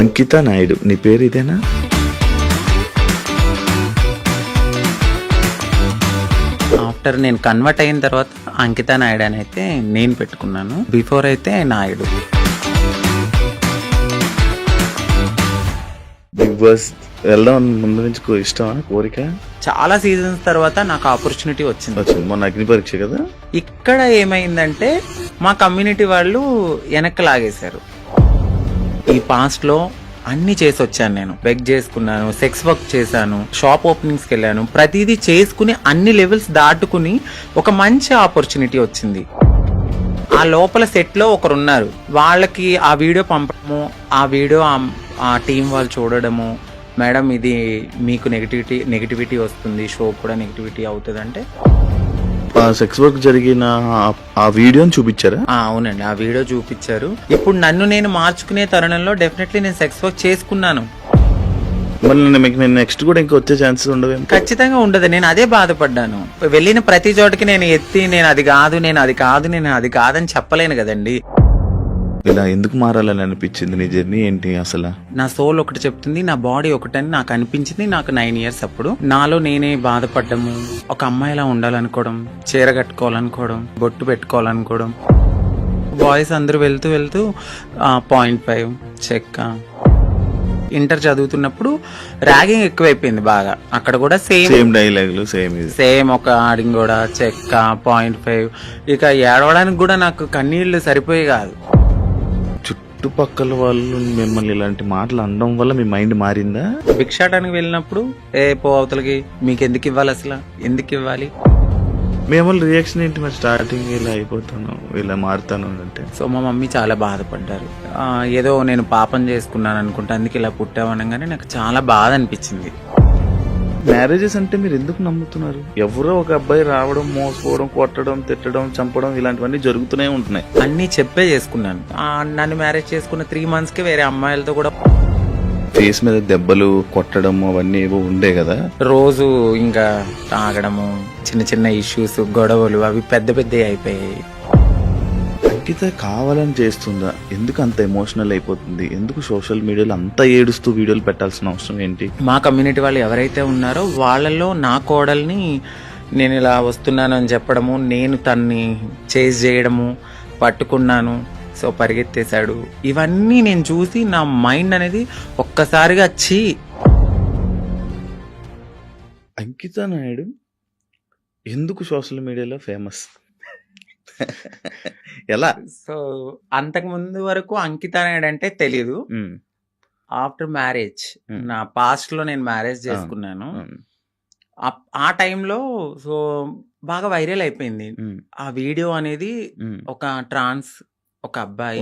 అంకిత నాయుడు నీ పేరు ఇదేనా? ఆఫ్టర్ నేను కన్వర్ట్ అయిన తర్వాత అంకిత నాయుడు అని అయితే నేను పెట్టుకున్నాను. బిఫోర్ అయితే నాయుడు. బిగ్ బాస్ వెళ్దాం ముందు నుంచి ఇష్టమా, కోరిక? చాలా సీజన్స్ తర్వాత నాకు ఆపర్చునిటీ వచ్చింది. మొన్న అగ్ని పరీక్ష కదా. ఇక్కడ ఏమైందంటే మా కమ్యూనిటీ వాళ్ళు వెనక్కి లాగేశారు. ఈ పాస్ట్ లో అన్ని చేసి వచ్చాను. నేను బెగ్ చేసుకున్నాను, సెక్స్ వర్క్ చేశాను, షాప్ ఓపెనింగ్స్కి వెళ్ళాను. ప్రతిదీ చేసుకుని అన్ని లెవెల్స్ దాటుకుని ఒక మంచి ఆపర్చునిటీ వచ్చింది. ఆ లోపల సెట్ లో ఒకరు ఉన్నారు, వాళ్ళకి ఆ వీడియో పంపడము, ఆ వీడియో ఆ టీం వాళ్ళు చూడడము, మేడం ఇది మీకు నెగిటివిటీ వస్తుంది, షో కూడా నెగిటివిటీ అవుతుంది అంటే సెక్స్ వర్క్ జరిగిన ఆ వీడియోని చూపించారా? అవునండి, ఆ వీడియో చూపించారు. ఇప్పుడు నన్ను నేను మార్చుకునే తరుణంలో డెఫినెట్లీ నేను సెక్స్ వర్క్ చేసుకున్నాను. మళ్ళీ మీకు నెక్స్ట్ కూడా ఇంకా వచ్చే ఛాన్సెస్ ఉండవు? ఖచ్చితంగా ఉండదు. నేను అదే బాధపడ్డాను. వెళ్ళిన ప్రతి చోటకి నేను ఎత్తి నేను అది కాదని చెప్పలేను కదండి. ఇలా ఎందుకు మారాలని అనిపించింది? నీ జర్నీ ఏంటి అసలు? నా సోల్ ఒకటి చెప్తుంది, నా బాడీ ఒకటని నాకు అనిపించింది. నాకు 9 years అప్పుడు నాలో నేనే బాధపడ్డము, ఒక అమ్మాయిలా ఉండాలనుకోవడం, చీర కట్టుకోవాలనుకోవడం, బొట్టు పెట్టుకోవాలనుకోవడం. బాయ్స్ అందరూ వెళ్తూ 0.5 చెక్క. ఇంటర్ చదువుతున్నప్పుడు ర్యాగింగ్ ఎక్కువైపోయింది బాగా. అక్కడ కూడా సేమ్ డైలాగులు, సేమ్ ఒక ఆడింగ్ కూడా చెక్క 0.5. ఇక ఏడవడానికి కూడా నాకు కన్నీళ్లు సరిపోయి కాదు. చుట్టుపక్కల వాళ్ళు మిమ్మల్ని ఇలాంటి మాటలు అనడం వల్ల మీ మైండ్ మారిందా? భిక్షాటానికి వెళ్ళినప్పుడు పో అవతలకి, మీకు ఎందుకు ఇవ్వాలి, అసలు ఎందుకు ఇవ్వాలి? మేము రియాక్షన్ ఏంటి మరి? స్టార్టింగ్ ఇలా అయిపోతాను, ఇలా మారుతాను అంటే. సో మా మమ్మీ చాలా బాధపడ్డారు. ఏదో నేను పాపం చేసుకున్నాను అనుకుంటా, అందుకే ఇలా పుట్టావనగానే నాకు చాలా బాధ అనిపించింది. మ్యారేజెస్ అంటే మీరు ఎందుకు నమ్ముతున్నారు? ఎవరో ఒక అబ్బాయి రావడం, మోసపోవడం, కొట్టడం, తిట్టడం, చంపడం ఇలాంటివన్నీ జరుగుతూనే ఉంటున్నాయి. అన్ని చెప్పే చేసుకున్నాను. నన్ను మ్యారేజ్ చేసుకున్న 3 months కి వేరే అమ్మాయిలతో కూడా ఫేస్ మీద దెబ్బలు కొట్టడం అవన్నీ ఏవో ఉండే కదా. రోజు ఇంకా తాగడము, చిన్న ఇష్యూస్, గొడవలు అవి పెద్ద అయిపోయాయి. అంకిత కావాలని చేస్తుందా? ఎందుకు అంత ఎమోషనల్ అయిపోతుంది? ఎందుకు సోషల్ మీడియాలో అంత ఏడుస్తూ వీడియోలు పెట్టాల్సిన అవసరం ఏంటి? మా కమ్యూనిటీ వాళ్ళు ఎవరైతే ఉన్నారో వాళ్ళల్లో నా కోడల్ని నేను ఇలా వస్తున్నాను అని చెప్పడము, నేను తన్ని చేజ్ చేయడము, పట్టుకున్నాను, సో పరిగెత్తేశాడు, ఇవన్నీ నేను చూసి నా మైండ్ అనేది ఒక్కసారిగా అంకిత నాయుడు ఎందుకు సోషల్ మీడియాలో ఫేమస్? ఎలా? సో అంతకు ముందు వరకు అంకిత నాయుడు అంటే తెలీదు. ఆఫ్టర్ మ్యారేజ్, నా పాస్ట్ లో నేను మ్యారేజ్ చేసుకున్నాను. ఆ టైంలో సో బాగా వైరల్ అయిపోయింది ఆ వీడియో అనేది. ఒక అబ్బాయి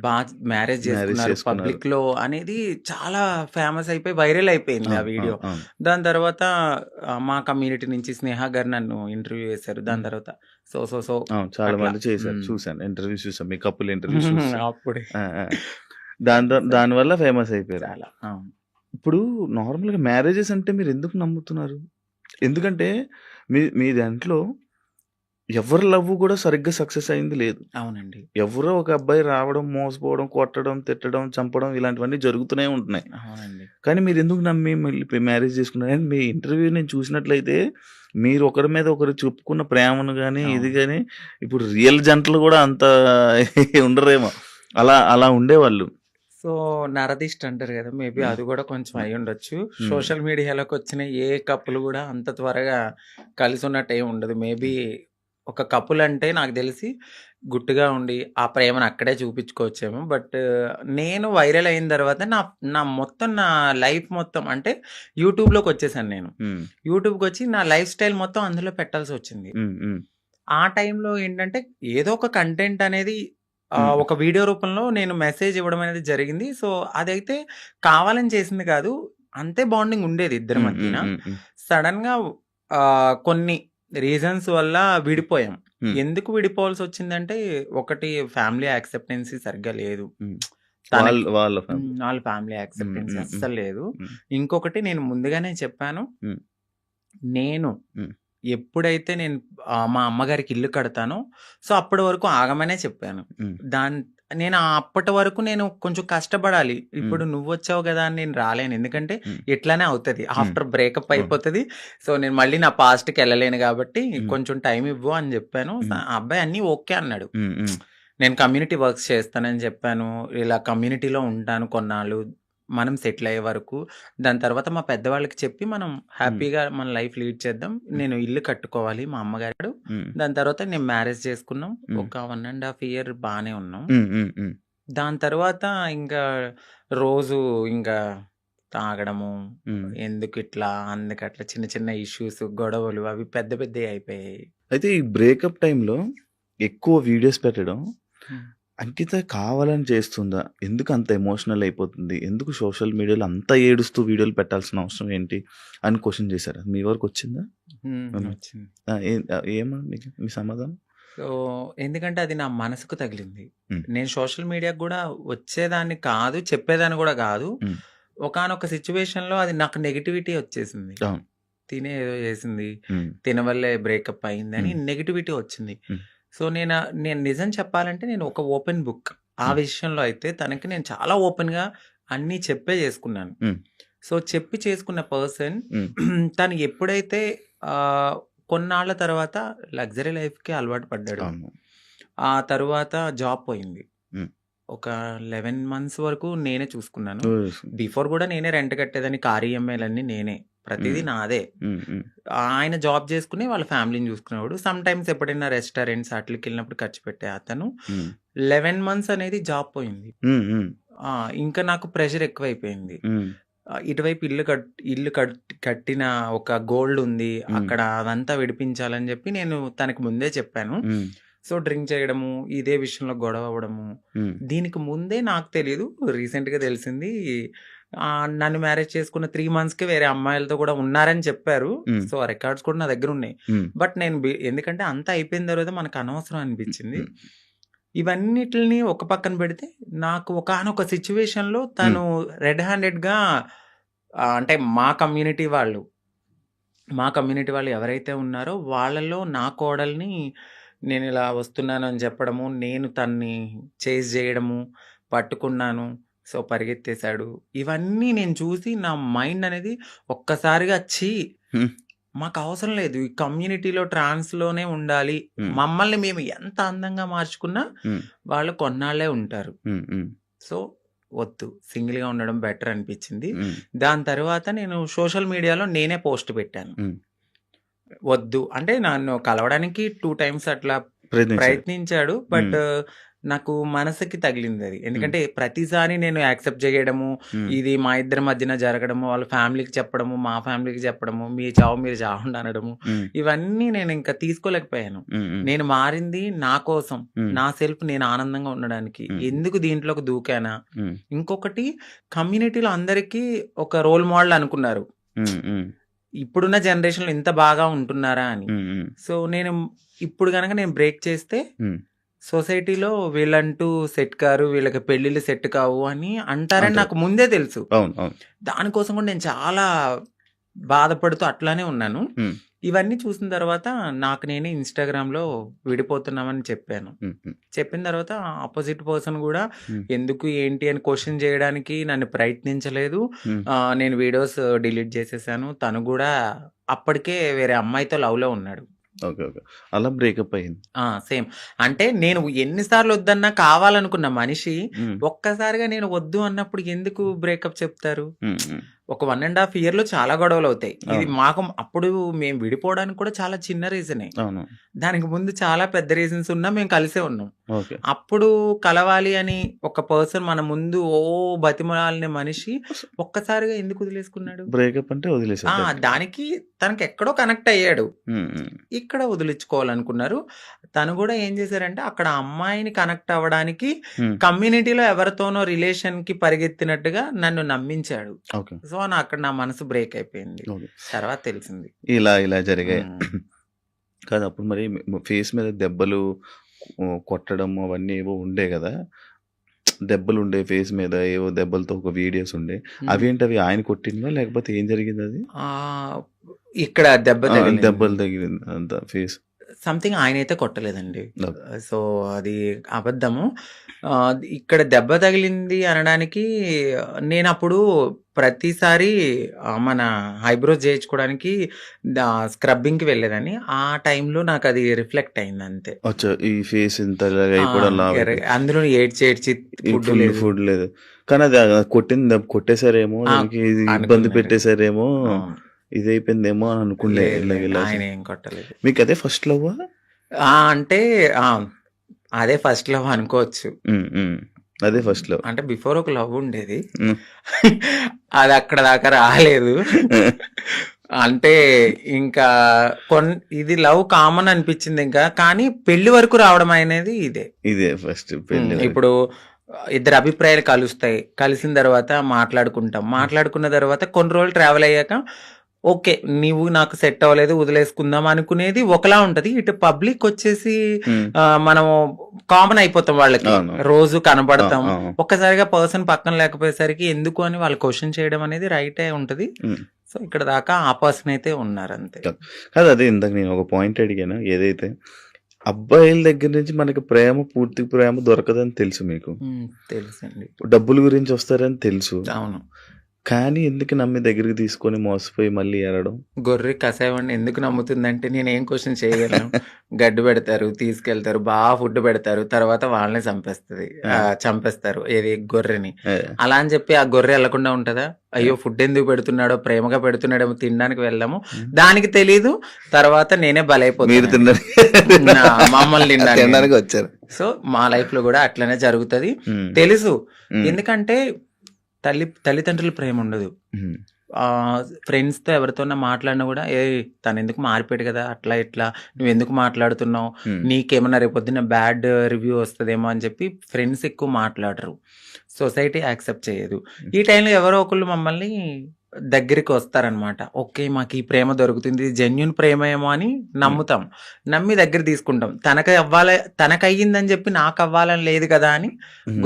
బాగా మ్యారేజ్ చేసుకున్నారు పబ్లిక్ లో అనేది చాలా ఫేమస్ అయిపోయి వైరల్ అయిపోయింది ఆ వీడియో. దాని తర్వాత మా కమ్యూనిటీ నుంచి స్నేహ గారు నన్ను ఇంటర్వ్యూ చేశారు. దాని తర్వాత సో చాలా మంది చేశారు, చూసాను, ఇంటర్వ్యూ చూసాను, మీ కపుల్ ఇంటర్వ్యూ అప్పుడే దానివల్ల ఫేమస్ అయిపోయారు అలా. ఇప్పుడు నార్మల్గా మ్యారేజెస్ అంటే మీరు ఎందుకు నమ్ముతున్నారు? ఎందుకంటే మీ దాంట్లో ఎవరి లవ్ కూడా సరిగ్గా సక్సెస్ అయింది లేదు. అవునండి. ఎవరో ఒక అబ్బాయి రావడం, మోసపోవడం, కొట్టడం, తిట్టడం, చంపడం ఇలాంటివన్నీ జరుగుతూనే ఉంటున్నాయి. అవునండి. కానీ మీరు ఎందుకు నమ్మి మళ్ళీ మ్యారేజ్ చేసుకున్నారు? మీ ఇంటర్వ్యూ నేను చూసినట్లయితే మీరు ఒకరి మీద ఒకరు చెప్పుకున్న ప్రేమను కానీ ఇది కానీ, ఇప్పుడు రియల్ జంటలు కూడా అంత ఉండరేమో, అలా ఉండేవాళ్ళు. సో నరదిష్ట అంటారు కదా, మేబీ అది కూడా కొంచెం అయి ఉండొచ్చు. సోషల్ మీడియాలోకి వచ్చిన ఏ కప్పులు కూడా అంత త్వరగా కలిసి ఉన్నట్టు ఏమి ఉండదు. మేబీ ఒక కపుల్ అంటే నాకు తెలిసి గుట్టుగా ఉండి ఆ ప్రేమను అక్కడే చూపించుకోవచ్చేమో. బట్ నేను వైరల్ అయిన తర్వాత నా లైఫ్ మొత్తం అంటే యూట్యూబ్లోకి వచ్చేసాను. నేను యూట్యూబ్కి వచ్చి నా లైఫ్ స్టైల్ మొత్తం అందులో పెట్టాల్సి వచ్చింది. ఆ టైంలో ఏంటంటే ఏదో ఒక కంటెంట్ అనేది ఒక వీడియో రూపంలో నేను మెసేజ్ ఇవ్వడం అనేది జరిగింది. సో అదైతే కావాలని చేసింది కాదు, అంతే బాండింగ్ ఉండేది ఇద్దరి మధ్యన. సడన్ గా కొన్ని రీజన్స్ వల్ల విడిపోయాం. ఎందుకు విడిపోవాల్సి వచ్చిందంటే, ఒకటి ఫ్యామిలీ యాక్సెప్టెన్సీ సరిగ్గా లేదు, వాళ్ళ ఫ్యామిలీ యాక్సెప్టెన్సీ అస్సలు లేదు. ఇంకొకటి నేను ముందుగానే చెప్పాను, నేను ఎప్పుడైతే నేను మా అమ్మగారికి ఇల్లు కడతానో సో అప్పటి వరకు ఆగమనే చెప్పాను. నేను అప్పటి వరకు నేను కొంచెం కష్టపడాలి. ఇప్పుడు నువ్వొచ్చావు గదా అని నేను రాలేను. ఎందుకంటే ఇట్లానే అవుతది. ఆఫ్టర్ బ్రేకప్ అయిపోతది. సో, నేను మళ్ళీ నా పాస్ట్‌కెళ్ళలేను గాబట్టి కొంచెం టైం ఇవ్వు అని జెప్పాను. ఆ అబ్బాయి అన్నీ ఓకే అన్నాడు. నేను కమ్యూనిటీ వర్క్స్ చేస్తానని చెప్పాను. ఇలా కమ్యూనిటీలో ఉంటాను కొన్నాళ్ళు. మనం సెటిల్ అయ్యే వరకు. దాని తర్వాత మా పెద్దవాళ్ళకి చెప్పి మనం హ్యాపీగా మన లైఫ్ లీడ్ చేద్దాం. నేను ఇల్లు కట్టుకోవాలి మా అమ్మగారు. దాని తర్వాత నేను మ్యారేజ్ చేసుకున్నాం. ఒక 1½ ఇయర్ బానే ఉన్నాం. దాని తర్వాత ఇంకా రోజు ఇంకా తాగడము, ఎందుకిట్లా, అందుకట్లా చిన్న చిన్న ఇష్యూస్, గొడవలు అవి పెద్ద పెద్దయి అయిపోయాయి. అయితే ఈ బ్రేకప్ టైంలో ఎక్కువ వీడియోస్ పెట్టడం అంకిత కావాలని చేస్తుందా? ఎందుకు అంత ఎమోషనల్ అయిపోతుంది? ఎందుకు సోషల్ మీడియాలో అంత ఏడుస్తూ వీడియోలు పెట్టాల్సిన అవసరం ఏంటి అని క్వశ్చన్ చేశారా? మీ వరకు వచ్చిందా? వచ్చింది. ఏమన్నా మీ సమాధానం? సో, ఎందుకంటే అది నా మనసుకు తగిలింది. నేను సోషల్ మీడియాకి కూడా వచ్చేదాన్ని కాదు, చెప్పేదాన్ని కూడా కాదు. ఒకానొక సిచ్యువేషన్‌లో అది నాకు నెగటివిటీ వచ్చేసింది. తినే ఏదో చేసింది, తిన వల్లే బ్రేకప్ అయిందని నెగటివిటీ వచ్చింది. సో, నేను నిజం చెప్పాలంటే నేను ఒక ఓపెన్ బుక్. ఆ విషయంలో అయితే తనకి నేను చాలా ఓపెన్‌గా అన్నీ చెప్పే చేసుకున్నాను. సో, చెప్పి చేసుకున్న పర్సన్ తను ఎప్పుడైతే కొన్నాళ్ళ తర్వాత లగ్జరీ లైఫ్‌కి అలవాటు పడ్డాడు. ఆ తరువాత జాబ్ పోయింది. ఒక 11 మంత్స్ వరకు నేనే చూసుకున్నాను. బిఫోర్ కూడా నేనే రెంట్ కట్టేదాన్ని. కార్ ఈఎంఐలన్నీ నేనే. ప్రతిదీ నాదే. ఆయన జాబ్ చేసుకుని వాళ్ళ ఫ్యామిలీని చూసుకునేవాడు. సమ్ టైమ్స్ ఎప్పుడైనా రెస్టారెంట్స్ అట్లకి వెళ్ళినప్పుడు ఖర్చు పెట్టే అతను. 11 మంత్స్ అనేది జాబ్ పోయింది. ఇంకా నాకు ప్రెషర్ ఎక్కువైపోయింది. ఇటువైపు ఇల్లు కట్టిన ఒక గోల్డ్ ఉంది. అక్కడ అదంతా విడిపించాలని చెప్పి నేను తనకి ముందే చెప్పాను. సో, డ్రింక్ చేయడము, ఇదే విషయంలో గొడవ అవ్వడము. దీనికి ముందే నాకు తెలీదు. రీసెంట్‌గా తెలిసింది. నన్ను మ్యారేజ్ చేసుకున్న 3 మంత్స్‌కే వేరే అమ్మాయిలతో కూడా ఉన్నారని చెప్పారు. సో, ఆ రికార్డ్స్ కూడా నా దగ్గర ఉన్నాయి. బట్ నేను ఎందుకంటే అంతా అయిపోయిన తర్వాత మనకు అనవసరం అనిపించింది. ఇవన్నిటిని ఒక పక్కన పెడితే నాకు ఒకానొక సిచ్యువేషన్‌లో తను రెడ్ హ్యాండెడ్‌గా అంటే మా కమ్యూనిటీ వాళ్ళు ఎవరైతే ఉన్నారో వాళ్ళలో నా కోడల్ని నేను ఇలా వస్తున్నాను అని చెప్పడము, నేను తన్ని చేజ్ చేయడము, పట్టుకున్నాను. సో, పరిగెత్తేశాడు. ఇవన్నీ నేను చూసి నా మైండ్ అనేది ఒక్కసారిగా మాకు అవసరం లేదు. ఈ కమ్యూనిటీలో ట్రాన్స్‌లోనే ఉండాలి. మమ్మల్ని మేము ఎంత అందంగా మార్చుకున్నా వాళ్ళు కొన్నాళ్ళే ఉంటారు. సో, వద్దు, సింగిల్‌గా ఉండడం బెటర్ అనిపించింది. దాని తర్వాత నేను సోషల్ మీడియాలో నేనే పోస్ట్ పెట్టాను. వద్దు అంటే నన్ను కలవడానికి 2 టైమ్స్ అట్లా ప్రయత్నించాడు. బట్ నాకు మనసుకి తగిలింది అది. ఎందుకంటే ప్రతిసారి నేను యాక్సెప్ట్ చేయడము, ఇది మా ఇద్దరి మధ్యన జరగడము, వాళ్ళ ఫ్యామిలీకి చెప్పడము, మా ఫ్యామిలీకి చెప్పడము, మీ చావు మీరు చావండి అనడము, ఇవన్నీ నేను ఇంకా తీసుకోలేకపోయాను. నేను మారింది నా కోసం, నా సెల్ఫ్ నేను ఆనందంగా ఉండడానికి. ఎందుకు దీంట్లోకి దూకానా? ఇంకొకటి, కమ్యూనిటీలో అందరికీ ఒక రోల్ మోడల్ అనుకున్నారు. ఇప్పుడున్న జనరేషన్‌లో ఇంత బాగా ఉంటున్నారా అని. సో, నేను ఇప్పుడు గనక నేను బ్రేక్ చేస్తే సొసైటీలో వీళ్ళంటూ సెట్ కారు, వీళ్ళకి పెళ్ళిళ్ళు సెట్ కావు అని అంటారని నాకు ముందే తెలుసు. దానికోసం కూడా నేను చాలా బాధపడుతూ అట్లానే ఉన్నాను. ఇవన్నీ చూసిన తర్వాత నాకు నేనే ఇన్‌స్టాగ్రామ్‌లో విడిపోతున్నామని చెప్పాను. చెప్పిన తర్వాత ఆపోజిట్ పర్సన్ కూడా ఎందుకు ఏంటి అని క్వశ్చన్ చేయడానికి నన్ను ప్రయత్నించలేదు. నేను వీడియోస్ డిలీట్ చేసేసాను. తను కూడా అప్పటికే వేరే అమ్మాయితో లవ్‌లో ఉన్నాడు. ఓకే. అలా బ్రేకప్ అయింది. సేమ్. అంటే నేను ఎన్నిసార్లు వద్దన్నా కావాలనుకున్న మనిషి ఒక్కసారిగా నేను వద్దు అన్నప్పుడు ఎందుకు బ్రేకప్ చెప్తారు? ఒక 1½ ఇయర్‌లో చాలా గొడవలు అవుతాయి. ఇది మాకు అప్పుడు మేము విడిపోవడానికి కూడా చాలా చిన్న రీజనే. దానికి ముందు చాలా పెద్ద రీజన్స్ ఉన్నా మేము కలిసే ఉన్నాం. అప్పుడు కలవాలి అని ఒక పర్సన్ మన ముందు బతిమలాలిన మనిషి ఒక్కసారిగా ఎందుకు వదిలేసుకున్నాడు? బ్రేకప్ అంటే వదిలేసాడు. దానికి తనకి ఎక్కడో కనెక్ట్ అయ్యాడు. ఇక్కడ వదిలించుకోవాలనుకున్నారు. తను కూడా ఏం చేశారంటే అక్కడ అమ్మాయిని కనెక్ట్ అవ్వడానికి కమ్యూనిటీలో ఎవరితోనో రిలేషన్ కి పరిగెత్తినట్టుగా నన్ను నమ్మించాడు. సో, అక్కడ నా మనసు బ్రేక్ అయిపోయింది. తర్వాత తెలిసింది ఇలా జరిగాయి. కాదు, అప్పుడు మరి ఫేస్ మీద దెబ్బలు కొట్టడం అవన్నీ ఏవో ఉండే కదా, దెబ్బలు ఉండే ఫేస్ మీద, ఏవో దెబ్బలతో ఒక వీడియోస్ ఉండే. అవేంటి, అవి ఆయన కొట్టిందా లేకపోతే ఏం జరిగింది? అది ఇక్కడ దెబ్బలు తగిలింది అంత ఫేస్. సంథింగ్ ఆయనైతే కొట్టలేదండి. ఓకే. సో, అది అబద్ధము. ఇక్కడ దెబ్బ తగిలింది అనడానికి నేనప్పుడు ప్రతిసారి మన ఐబ్రోస్ చేయించుకోవడానికి స్క్రబ్బింగ్‌కి వెళ్ళేదాన్ని. ఆ టైంలో నాకది రిఫ్లెక్ట్ అయిందంతే. అచ్చా! ఈ ఫేస్ ఇంత ఇలాగ ఆ! అయిపోవడం లావు అందులోను ఏడ్చి ఏడ్చి ఫుడ్ ఫుల్ లేదు. ఫుడ్ లేదు. కానీ అది కొట్టేసారేమో, ఆ! దానికి ఇది ఇబ్బంది అనుకున్నారు. పెట్టేసారేమో, అవును. ఇదయిపోయిందేమో అని అనుకుండే లేదు ఇలాగ లేదు. ఇలా. ఆయనేం కొట్టలేదు. మీకదే ఫస్ట్ లవ్వా? అంటే అదే ఫస్ట్ లవ్ అనుకోవచ్చు. అదే ఫస్ట్ లవ్. అంటే బిఫోర్ ఒక లవ్ ఉండేది. హ్మ్. అది అక్కడ దాకా రాలేదు. అంటే ఇంకా ఇది లవ్ కామన్ అనిపించింది ఇంకా. కానీ పెళ్లి వరకు రావడం అనేది ఇదే. ఇదే ఫస్ట్ పెళ్లి వరకు. ఇప్పుడు ఇద్దరు అభిప్రాయాలు కలుస్తాయి. కలిసిన తర్వాత మాట్లాడుకుంటాం. మాట్లాడుకున్న తర్వాత కొన్ని రోజులు ట్రావెల్ అయ్యాక ఓకే. నీవు నాకు సెట్ అవ్వలేదు వదిలేసుకుందాం అనుకునేది ఒకలా ఉంటది. ఇటు పబ్లిక్ వచ్చేసి హ్మ్. మనం కామన్ అయిపోతాం వాళ్ళకి. అవును. రోజు ఆ! కనపడతాం. ఆ! ఒక్కసారిగా పర్సన్ పక్కన లేకపోయేసరికి ఎందుకు అని వాళ్ళు క్వెషన్ చేయడం అనేది రైటే ఉంటది. హ్మ్. సో, ఇక్కడ దాకా ఆ పర్సన్ అయితే ఉన్నారంతే. కాదు, అదే ఇందాక నేను ఒక పాయింట్ అడిగాను. ఏదైతే అబ్బాయిల దగ్గర నుంచి మనకి పూర్తి ప్రేమ దొరకదని తెలుసు మీకు. తెలుసండి. డబ్బుల గురించి వస్తారని తెలుసు. అవును. కానీ ఎందుకు నమ్మి దగ్గరికి తీసుకొని మోసపోయి మళ్ళీ ఏడడం? గొర్రె కషాయవాడిని ఎందుకు నమ్ముతుందంటే నేనేం క్వెషన్ చేయగలను. గడ్డి పెడతారు, తీసుకెళ్తారు, ఫుడ్ పెడతారు. తర్వాత వాళ్ళనే చంపేస్తారు. ఏది గొర్రెని. అలా అని చెప్పి ఆ గొర్రె ఎళ్ళకుండా ఉంటదా? అయ్యో! ఫుడ్ ఎందుకు పెడుతున్నాడో, ప్రేమగా పెడుతున్నాడేమో తినడానికి వెళ్దాము. దానికి తెలీదు. తర్వాత నేనే మీరు బలైపోతాను. మమ్మల్ని తినడానికి వచ్చారు. సో, మా లైఫ్‌లో కూడా అట్లనే జరుగుతది. తెలుసు. ఎందుకంటే తల్లిదండ్రుల ప్రేమ ఉండదు. ఫ్రెండ్స్‌తో ఎవరితోన్నా మాట్లాడినా కూడా తనెందుకు మారిపోయాడు కదా! అట్లా ఇట్లా నువ్వెందుకు మాట్లాడుతున్నావు? నీకేమన్నా రేపొద్దున్న బ్యాడ్ రివ్యూ వస్తదేమో అని చెప్పి ఫ్రెండ్స్ ఎక్కువ మాట్లాడరు. సొసైటీ యాక్సెప్ట్ చేయదు. ఈ టైంలో ఎవరో ఒకళ్ళు మమ్మల్ని దగ్గరికి వస్తారనమాట. ఓకే. మాకు ఈ ప్రేమ దొరుకుతుంది. జెన్యూన్ ప్రేమేమో అని నమ్ముతాం. నమ్మి దగ్గర తీసుకుంటాం. తనకయ్యిందని చెప్పి నాకవ్వాలని లేదు కదా అని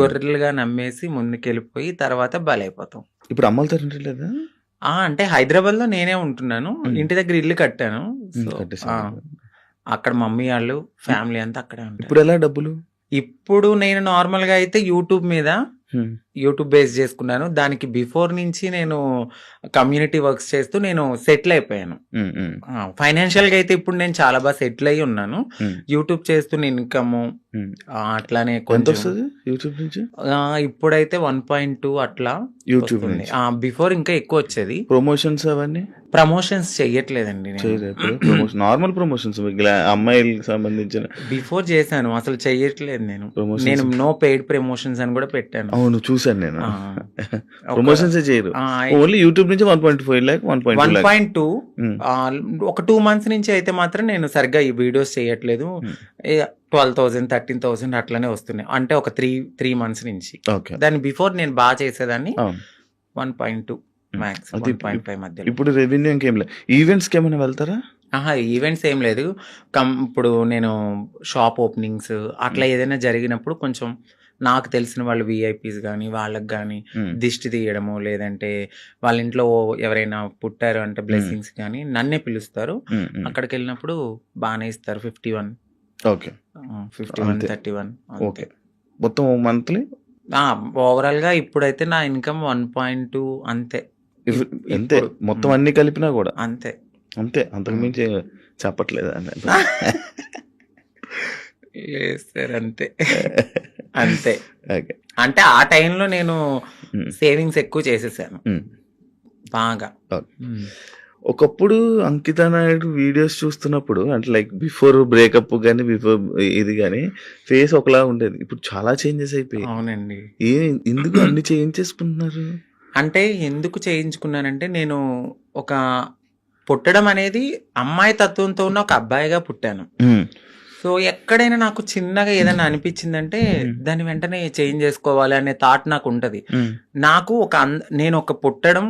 గొర్రెలుగా నమ్మేసి ముందుకెళ్ళిపోయి తర్వాత బలైపోతాం. ఇప్పుడు అమ్మల తండ్రి లేదా? అంటే హైదరాబాద్‌లో నేనే ఉంటున్నాను. ఇంటి దగ్గర ఇల్లు కట్టాను. సో, అక్కడ మమ్మీ వాళ్ళు ఫ్యామిలీ అంతా అక్కడే ఉంటారు. ఇప్పుడు ఎలా డబ్బులు? ఇప్పుడు నేను నార్మల్‌గా అయితే యూట్యూబ్ బేస్ చేసుకున్నాను. దానికి బిఫోర్ నుంచి నేను కమ్యూనిటీ వర్క్స్ చేస్తూ నేను సెటిల్ అయిపోయాను. ఫైనాన్షియల్‌గా అయితే ఇప్పుడు నేను చాలా బాగా సెటిల్ అయ్యి ఉన్నాను. యూట్యూబ్ చేస్తున్న ఇన్‌కమ్ అట్లానే కొంచెం వస్తుంది యూట్యూబ్ నుంచి. ఇప్పుడైతే 1.2 అట్లా యూట్యూబ్ వస్తుంది. నుంచి. బిఫోర్ ఇంకా ఎక్కువ వచ్చేది. ప్రమోషన్స్ అవన్నీ ప్రమోషన్స్ చెయ్యట్లేదండి నేను. నార్మల్ ప్రమోషన్స్ అమ్మాయిలకు సంబంధించిన బిఫోర్ చేశాను. అసలు చెయ్యట్లేదు నేను. ప్రమోషన్స్. నేను నో పెయిడ్ ప్రమోషన్స్ అని కూడా పెట్టాను. అవును, చూసాను నేను. ప్రమోషన్స్ చేయరు. ఓన్లీ యూట్యూబ్ నుంచి 1.5 lakh 1.2 ఒక 2 months నుంచి అయితే మాత్రం నేను సరిగ్గా ఈ వీడియోస్ చేయట్లేదు. 12,000 13,000 అట్లనే వస్తున్నాయి. అంటే ఒక 3 months నుంచి. దాని బిఫోర్ నేను బాగా చేసేదాన్ని. 1.2 మ్యాక్స్ 1.5 మధ్యలో. ఇప్పుడు రెవెన్యూ ఇంకేం లేదు. ఈవెంట్స్ కి ఏమైనా వెళ్తారా? ఈవెంట్స్ ఏం లేదు. ఇప్పుడు నేను షాప్ ఓపెనింగ్స్ అట్లా ఏదైనా జరిగినప్పుడు కొంచెం నాకు తెలిసిన వాళ్ళు విఐపీస్ కానీ వాళ్ళకి కానీ దిష్టి తీయడము, లేదంటే వాళ్ళ ఇంట్లో ఎవరైనా పుట్టారు అంటే బ్లెస్సింగ్స్ కానీ నన్నే పిలుస్తారు. అక్కడికి వెళ్ళినప్పుడు బాగానే ఇస్తారు. 51 51 31 ఓకే. మొత్తం మంత్లీ ఓవరాల్ గా ఇప్పుడైతే నా ఇన్కమ్ 1.2 అంతే. అంతే మొత్తం అన్ని కలిపినా కూడా అంతే. అంతకు మించి చెప్పట్లేదు సార్. అంతే. అంటే ఆ టైంలో నేను సేవింగ్స్ ఎక్కువ చేసేసాను బాగా. ఒకప్పుడు అంకిత నాయుడు వీడియోస్ చూస్తున్నప్పుడు అంటే లైక్ బిఫోర్ బ్రేకప్ కానీ బిఫోర్ ఇది కానీ ఫేస్ ఒకలా ఉండేది. ఇప్పుడు చాలా చేంజెస్ అయిపోయాయి. అవునండి. ఎందుకు అన్ని చేయించేసుకుంటున్నారు? అంటే ఎందుకు చేయించుకున్నానంటే నేను ఒక పుట్టడం అనేది అమ్మాయి తత్వంతో ఉన్న ఒక అబ్బాయిగా పుట్టాను. సో ఎక్కడైనా నాకు చిన్నగా ఏదైనా అనిపించిందంటే దాన్ని వెంటనే చేంజ్ చేసుకోవాలి అనే థాట్ నాకు ఉంటది. నాకు నేను పుట్టడం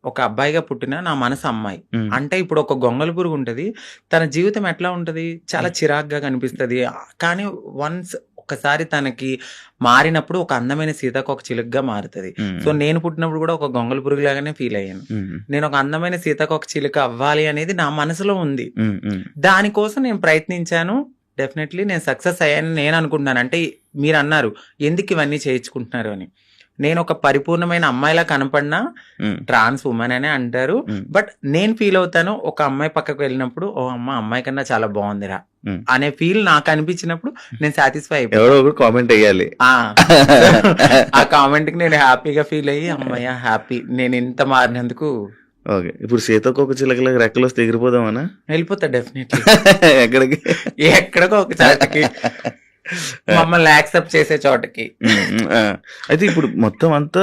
ఒక అబ్బాయిగా పుట్టిన నా మనసు అమ్మాయి. అంటే ఇప్పుడు ఒక గొంగళ పురుగు ఉంటది. తన జీవితం ఎట్లా ఉంటది? చాలా చిరాగ్గా కనిపిస్తది. కానీ వన్స్ ఒక్కసారి తనకి మారినప్పుడు ఒక అందమైన సీతాకోకచిలుకగా మారుతది. సో నేను పుట్టినప్పుడు కూడా ఒక గొంగళి పురుగులాగానే ఫీల్ అయ్యాను. నేను ఒక అందమైన సీతాకోకచిలుక అవ్వాలి అనేది నా మనసులో ఉంది. దానికోసం నేను ప్రయత్నించాను. డెఫినెట్లీ నేను సక్సెస్ అయ్యాను నేను అనుకుంటున్నాను. అంటే మీరు అన్నారు ఎందుకు ఇవన్నీ చేయించుకుంటున్నారు అని. నేను ఒక పరిపూర్ణమైన అమ్మాయిలా కనపడినా ట్రాన్స్ ఉమెన్ అనే అంటారు. బట్ నేను ఫీల్ అవుతాను ఒక అమ్మాయి పక్కకు వెళ్ళినప్పుడు ఓ అమ్మాయి కన్నా చాలా బాగుందిరా అనే ఫీల్ నాకు అనిపించినప్పుడు నేను సాటిస్ఫై అయిపోయాను. కామెంట్ వేయాలి. ఆ కామెంట్ కి నేను హ్యాపీగా ఫీల్ అయ్యి అమ్మాయ హ్యాపీ నేను ఇంత మారినందుకు. ఓకే, ఇప్పుడు సీతాకోకచిలుకలకు రెక్కలు వస్తే ఎగిరిపోదామనా? వెళ్ళిపోతా డెఫినెట్లీ. ఎక్కడికి? ఎక్కడికో ఒక చోటకి, మమ్మల్ని యాక్సెప్ట్ చేసే చోటకి. అయితే ఇప్పుడు మొత్తం అంతా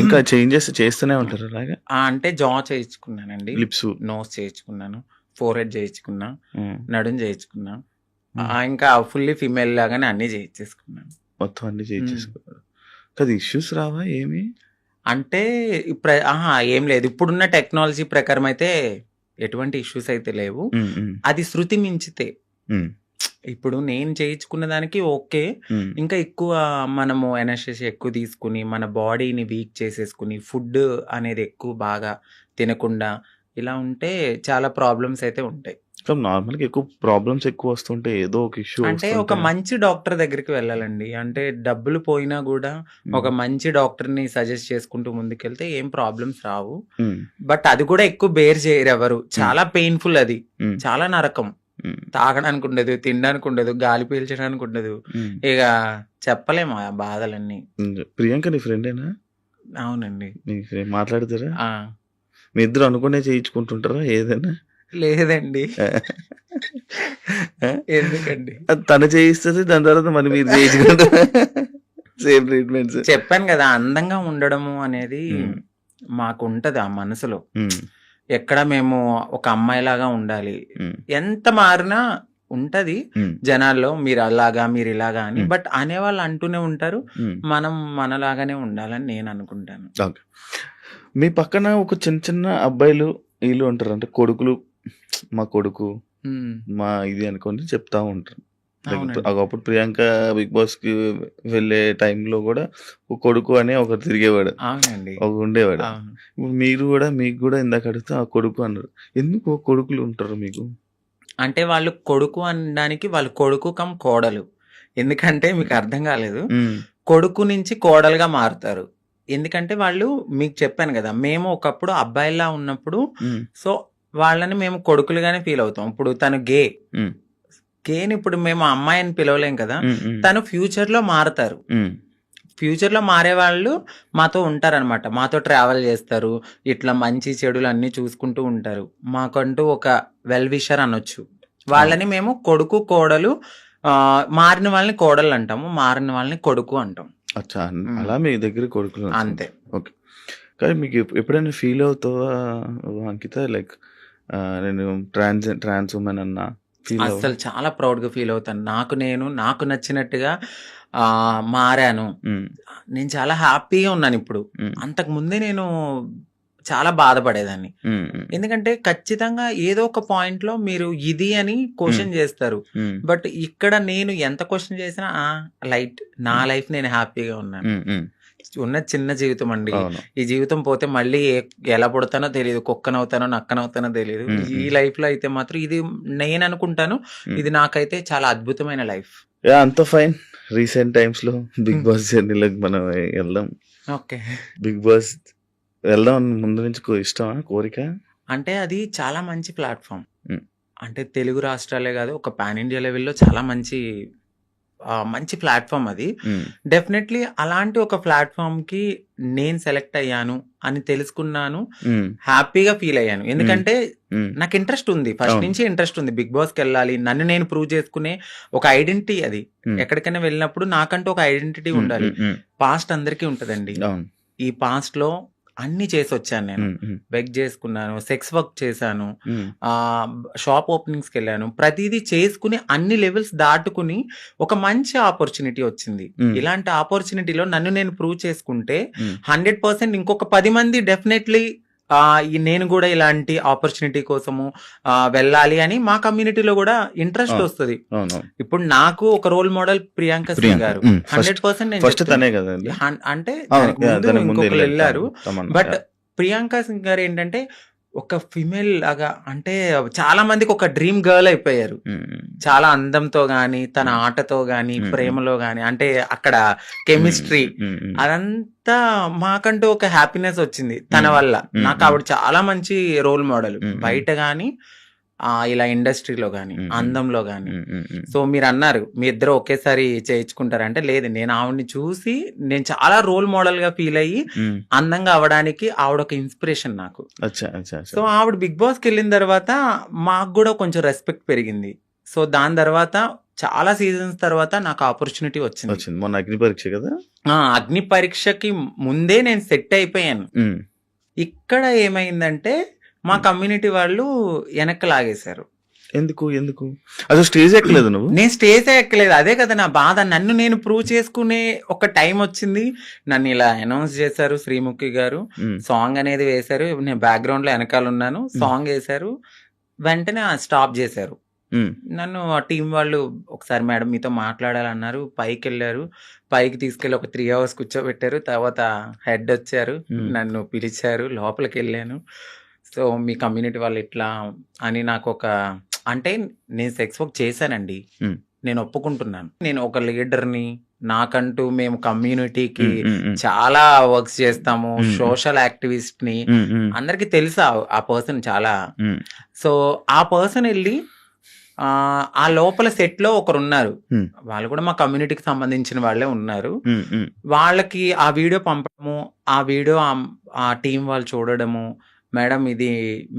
ఇంకా చేంజెస్ చేస్తూనే ఉంటారు అలాగా? అంటే జా చేయించుకున్నానండి, లిప్స్, నోస్ చేయించుకున్నాను, ఫోర్ హెడ్ చేయించుకున్నా, నడుం చేయించుకున్నా, ఇంకా ఫుల్లీ ఫీమేల్ లాగానే అన్ని చేయించేసుకున్నాను. మొత్తం అన్ని చేయించేసుకున్నారు కదా. ఇష్యూస్ రావా ఏమి? అంటే ఏం లేదు. ఇప్పుడున్న టెక్నాలజీ ప్రకారం అయితే ఎటువంటి ఇష్యూస్ అయితే లేవు. అది శృతి మించితే ఇప్పుడు నేను చేయించుకున్న దానికి ఓకే. ఇంకా ఎక్కువ మనము ఎనర్జీ ఎక్కువ తీసుకుని మన బాడీని వీక్ చేసేసుకుని ఫుడ్ అనేది ఎక్కువ బాగా తినకుండా ఇలా ఉంటే చాలా ప్రాబ్లమ్స్ అయితే ఉంటాయి. నార్మల్ గా ఎక్కువ ప్రాబ్లమ్స్ ఎక్కువ వస్తుంటే ఏదో ఒక ఇష్యూ అంటే ఒక మంచి డాక్టర్ దగ్గరికి వెళ్ళాలండి. అంటే డబ్బులు పోయినా కూడా ఒక మంచి డాక్టర్ ని సజెస్ట్ చేసుకుంటూ ముందుకెళ్తే ఏం ప్రాబ్లమ్స్ రావు. బట్ అది కూడా ఎక్కువ బేర్ చేయరు ఎవరు. చాలా పెయిన్ఫుల్, అది చాలా నరకం. తాగడానికి ఉండదు, తినడానికి ఉండదు, గాలి పీల్చడానికి ఉండదు. ఇక చెప్పలేము ఆ బాధలన్నీ. ప్రియాంక నీ ఫ్రెండేనా? అవునండి. మాట్లాడతారా? మీ ఇద్దరు అనుకునే చేయించుకుంటుంటారా ఏదైనా? లేదండి. ఎందుకండి? తను చేయిస్తుంది, దాని తర్వాత మరి మీరు చేయించుకుంటారా? Same treatments. చెప్పాను కదా, అందంగా ఉండడము అనేది మాకు ఉంటది ఆ మనసులో. ఎక్కడ మేము ఒక అమ్మాయిలాగా ఉండాలి, ఎంత మారినా ఉంటది జనాల్లో మీరు అలాగా మీరు ఇలాగా అని. బట్ అనేవాళ్ళు అంటూనే ఉంటారు, మనం మనలాగానే ఉండాలని నేను అనుకుంటాను. మీ పక్కన ఒక చిన్న చిన్న అబ్బాయిలు వీళ్ళు ఉంటారు, అంటే కొడుకులు, మా కొడుకు మా ఇది అనుకొని చెప్తా ఉంటారు. ఒకప్పుడు ప్రియాంక బిగ్ బాస్ కి వెళ్ళే టైంలో కూడా ఒక కొడుకు అని ఒకరు తిరిగేవాడు, ఒక ఉండేవాడు. ఇప్పుడు మీరు కూడా, మీకు కూడా ఇందాక అడిగితే ఆ కొడుకు అన్నారు. ఎందుకు కొడుకులు ఉంటారు మీకు? అంటే వాళ్ళు కొడుకు అనడానికి వాళ్ళు కొడుకు కమ్ కోడలు. ఎందుకంటే మీకు అర్థం కాలేదు, కొడుకు నుంచి కోడలుగా మారుతారు. ఎందుకంటే వాళ్ళు, మీకు చెప్పాను కదా, మేము ఒకప్పుడు అబ్బాయిలా ఉన్నప్పుడు సో వాళ్ళని మేము కొడుకులుగానే ఫీల్ అవుతాం. ఇప్పుడు తను గేని ఇప్పుడు మేము అమ్మాయిని పిలవలేం కదా, తను ఫ్యూచర్ లో మారుతారు. ఫ్యూచర్ లో మారే వాళ్ళు మాతో ఉంటారనమాట, మాతో ట్రావెల్ చేస్తారు, ఇట్లా మంచి చెడులు అన్ని చూసుకుంటూ ఉంటారు. మాకంటూ ఒక వెల్ విషర్ అనొచ్చు. వాళ్ళని మేము కొడుకు కోడలు, మారిన వాళ్ళని కోడలు అంటాము, మారిన వాళ్ళని కొడుకు అంటాం. అలా మీ దగ్గర కొడుకులు అంతే. ఓకే. కానీ మీకు ఎప్పుడైనా ఫీల్ అవుతావా అంకిత, లైక్ నేను ట్రాన్స్ ఉమెన్ అన్నా? అసలు చాలా ప్రౌడ్ గా ఫీల్ అవుతాను. నాకు నచ్చినట్టుగా మారాను. నేను చాలా హ్యాపీగా ఉన్నాను ఇప్పుడు. అంతకు ముందే నేను చాలా బాధపడేదాన్ని. ఎందుకంటే ఖచ్చితంగా ఏదో ఒక పాయింట్ లో మీరు ఇది అని క్వశ్చన్ చేస్తారు. బట్ ఇక్కడ నేను ఎంత క్వశ్చన్ చేసినా లైట్, నా లైఫ్ నేను హ్యాపీగా ఉన్నాను. ఉన్న చిన్న జీవితం అండి, ఈ జీవితం పోతే మళ్ళీ ఎలా పుడతానో తెలియదు, కుక్కనవుతానో నక్కనవుతానో తెలియదు. ఈ లైఫ్ లో అయితే మాత్రం ఇది నేను అనుకుంటాను, ఇది నాకైతే చాలా అద్భుతమైన లైఫ్. అంత ఫైన్. రీసెంట్ టైమ్స్ లో బిగ్ బాస్ జర్నీలోకి మనం వెళ్దాం. ఓకే, బిగ్ బాస్ వెళ్దాం ముందు నుంచి ఇష్టమా, కోరిక? అంటే అది చాలా మంచి ప్లాట్ఫామ్. అంటే తెలుగు రాష్ట్రాలే కాదు, ఒక పాన్ ఇండియా లెవెల్లో చాలా మంచి ప్లాట్ఫామ్ అది. డెఫినెట్లీ అలాంటి ఒక ప్లాట్ఫామ్ కి నేను సెలెక్ట్ అయ్యాను అని తెలుసుకున్నాను, హ్యాపీగా ఫీల్ అయ్యాను. ఎందుకంటే నాకు ఇంట్రెస్ట్ ఉంది, ఫస్ట్ నుంచి ఇంట్రెస్ట్ ఉంది, బిగ్ బాస్కి వెళ్ళాలి, నన్ను నేను ప్రూవ్ చేసుకునే ఒక ఐడెంటిటీ. అది ఎక్కడికైనా వెళ్ళినప్పుడు నాకంటూ ఒక ఐడెంటిటీ ఉండాలి. పాస్ట్ అందరికీ ఉంటదండి. ఈ పాస్ట్ లో అన్ని చేసి వచ్చాను నేను. బెగ్ చేసుకున్నాను, సెక్స్ వర్క్ చేశాను, షాప్ ఓపెనింగ్స్ కి వెళ్ళాను, ప్రతిదీ చేసుకుని అన్ని లెవెల్స్ దాటుకుని ఒక మంచి ఆపర్చునిటీ వచ్చింది. ఇలాంటి ఆపర్చునిటీలో నన్ను నేను ప్రూవ్ చేసుకుంటే 100% ఇంకొక 10 మంది డెఫినెట్లీ నేను కూడా ఇలాంటి ఆపర్చునిటీ కోసము వెళ్ళాలి అని మా కమ్యూనిటీలో కూడా ఇంట్రెస్ట్ అవును. వస్తుంది. అవునవును. ఇప్పుడు నాకు ఒక రోల్ మోడల్ ప్రియాంక సింగ్ ప్రియాంక. గారు. ఫస్ట్ 100% నేను ఫస్ట్ చెప్తున్నా. తనే కదండి. అంటే అవును. దానికి ముందు దానికి ముందు ఇంకొకరు వెళ్ళారు. తమన్నా. బట్ ప్రియాంక సింగ్ గారు ఏంటంటే ఒక ఫిమేల్ లాగా, అంటే చాలా మందికి ఒక డ్రీమ్ గర్ల్ అయిపోయారు. చాలా అందంతో గాని, తన ఆటతో గాని, ప్రేమలో గాని, అంటే అక్కడ కెమిస్ట్రీ అదంతా మాకంటూ ఒక హ్యాపీనెస్ వచ్చింది తన వల్ల. నాకు ఆవిడ చాలా మంచి రోల్ మోడల్, బయట గాని ఇలా ఇండస్ట్రీలో గాని, అందంలో గాని. సో మీరు అన్నారు మీ ఇద్దరు ఒకేసారి చేయించుకుంటారంటే, లేదు, నేను ఆవిడని చూసి నేను చాలా రోల్ మోడల్ గా ఫీల్ అయ్యి అందంగా అవడానికి ఆవిడ ఒక ఇన్స్పిరేషన్ నాకు. సో ఆవిడ బిగ్ బాస్ కి వెళ్ళిన తర్వాత మాకు కూడా కొంచెం రెస్పెక్ట్ పెరిగింది. సో దాని తర్వాత చాలా సీజన్స్ తర్వాత నాకు ఆపర్చునిటీ వచ్చింది. మొన్న అగ్ని పరీక్ష కదా. అగ్ని పరీక్షకి ముందే నేను సెట్ అయిపోయాను. ఇక్కడ ఏమైందంటే మా కమ్యూనిటీ వాళ్ళు వెనక్కి లాగేశారు. ఎందుకు ఎందుకు అసలు స్టేజ్ ఎక్కలేదు నువ్వు? నేను స్టేజ్ ఎక్కలేదు, అదే కదా నా బాధ. నన్ను నేను ప్రూవ్ చేసుకునే ఒక టైం వచ్చింది. నన్ను ఇలా అనౌన్స్ చేశారు శ్రీముఖి గారు, సాంగ్ అనేది వేశారు, నేను బ్యాక్గ్రౌండ్ లో వెనకాల ఉన్నాను, సాంగ్ వేశారు, వెంటనే స్టాప్ చేశారు నన్ను. ఆ టీం వాళ్ళు ఒకసారి మేడం మీతో మాట్లాడాలన్నారు, పైకి వెళ్ళారు, పైకి తీసుకెళ్ళి ఒక 3 hours కూర్చోబెట్టారు. తర్వాత హెడ్ వచ్చారు, నన్ను పిలిచారు, లోపలికి వెళ్ళాను. సో మీ కమ్యూనిటీ వాళ్ళు ఇట్లా అని నాకు ఒక, అంటే నేను సెక్స్ వర్క్ చేశానండి, నేను ఒప్పుకుంటున్నాను. నేను ఒక లీడర్ని, నాకంటూ మేము కమ్యూనిటీకి చాలా వర్క్స్ చేస్తాము, సోషల్ యాక్టివిస్ట్ ని, అందరికి తెలుసా ఆ పర్సన్ చాలా. సో ఆ పర్సన్ వెళ్ళి ఆ లోపల సెట్ లో ఒకరు ఉన్నారు, వాళ్ళు కూడా మా కమ్యూనిటీకి సంబంధించిన వాళ్ళే ఉన్నారు. వాళ్ళకి ఆ వీడియో పంపడము, ఆ వీడియో ఆ టీం వాళ్ళు చూడడము, మేడం ఇది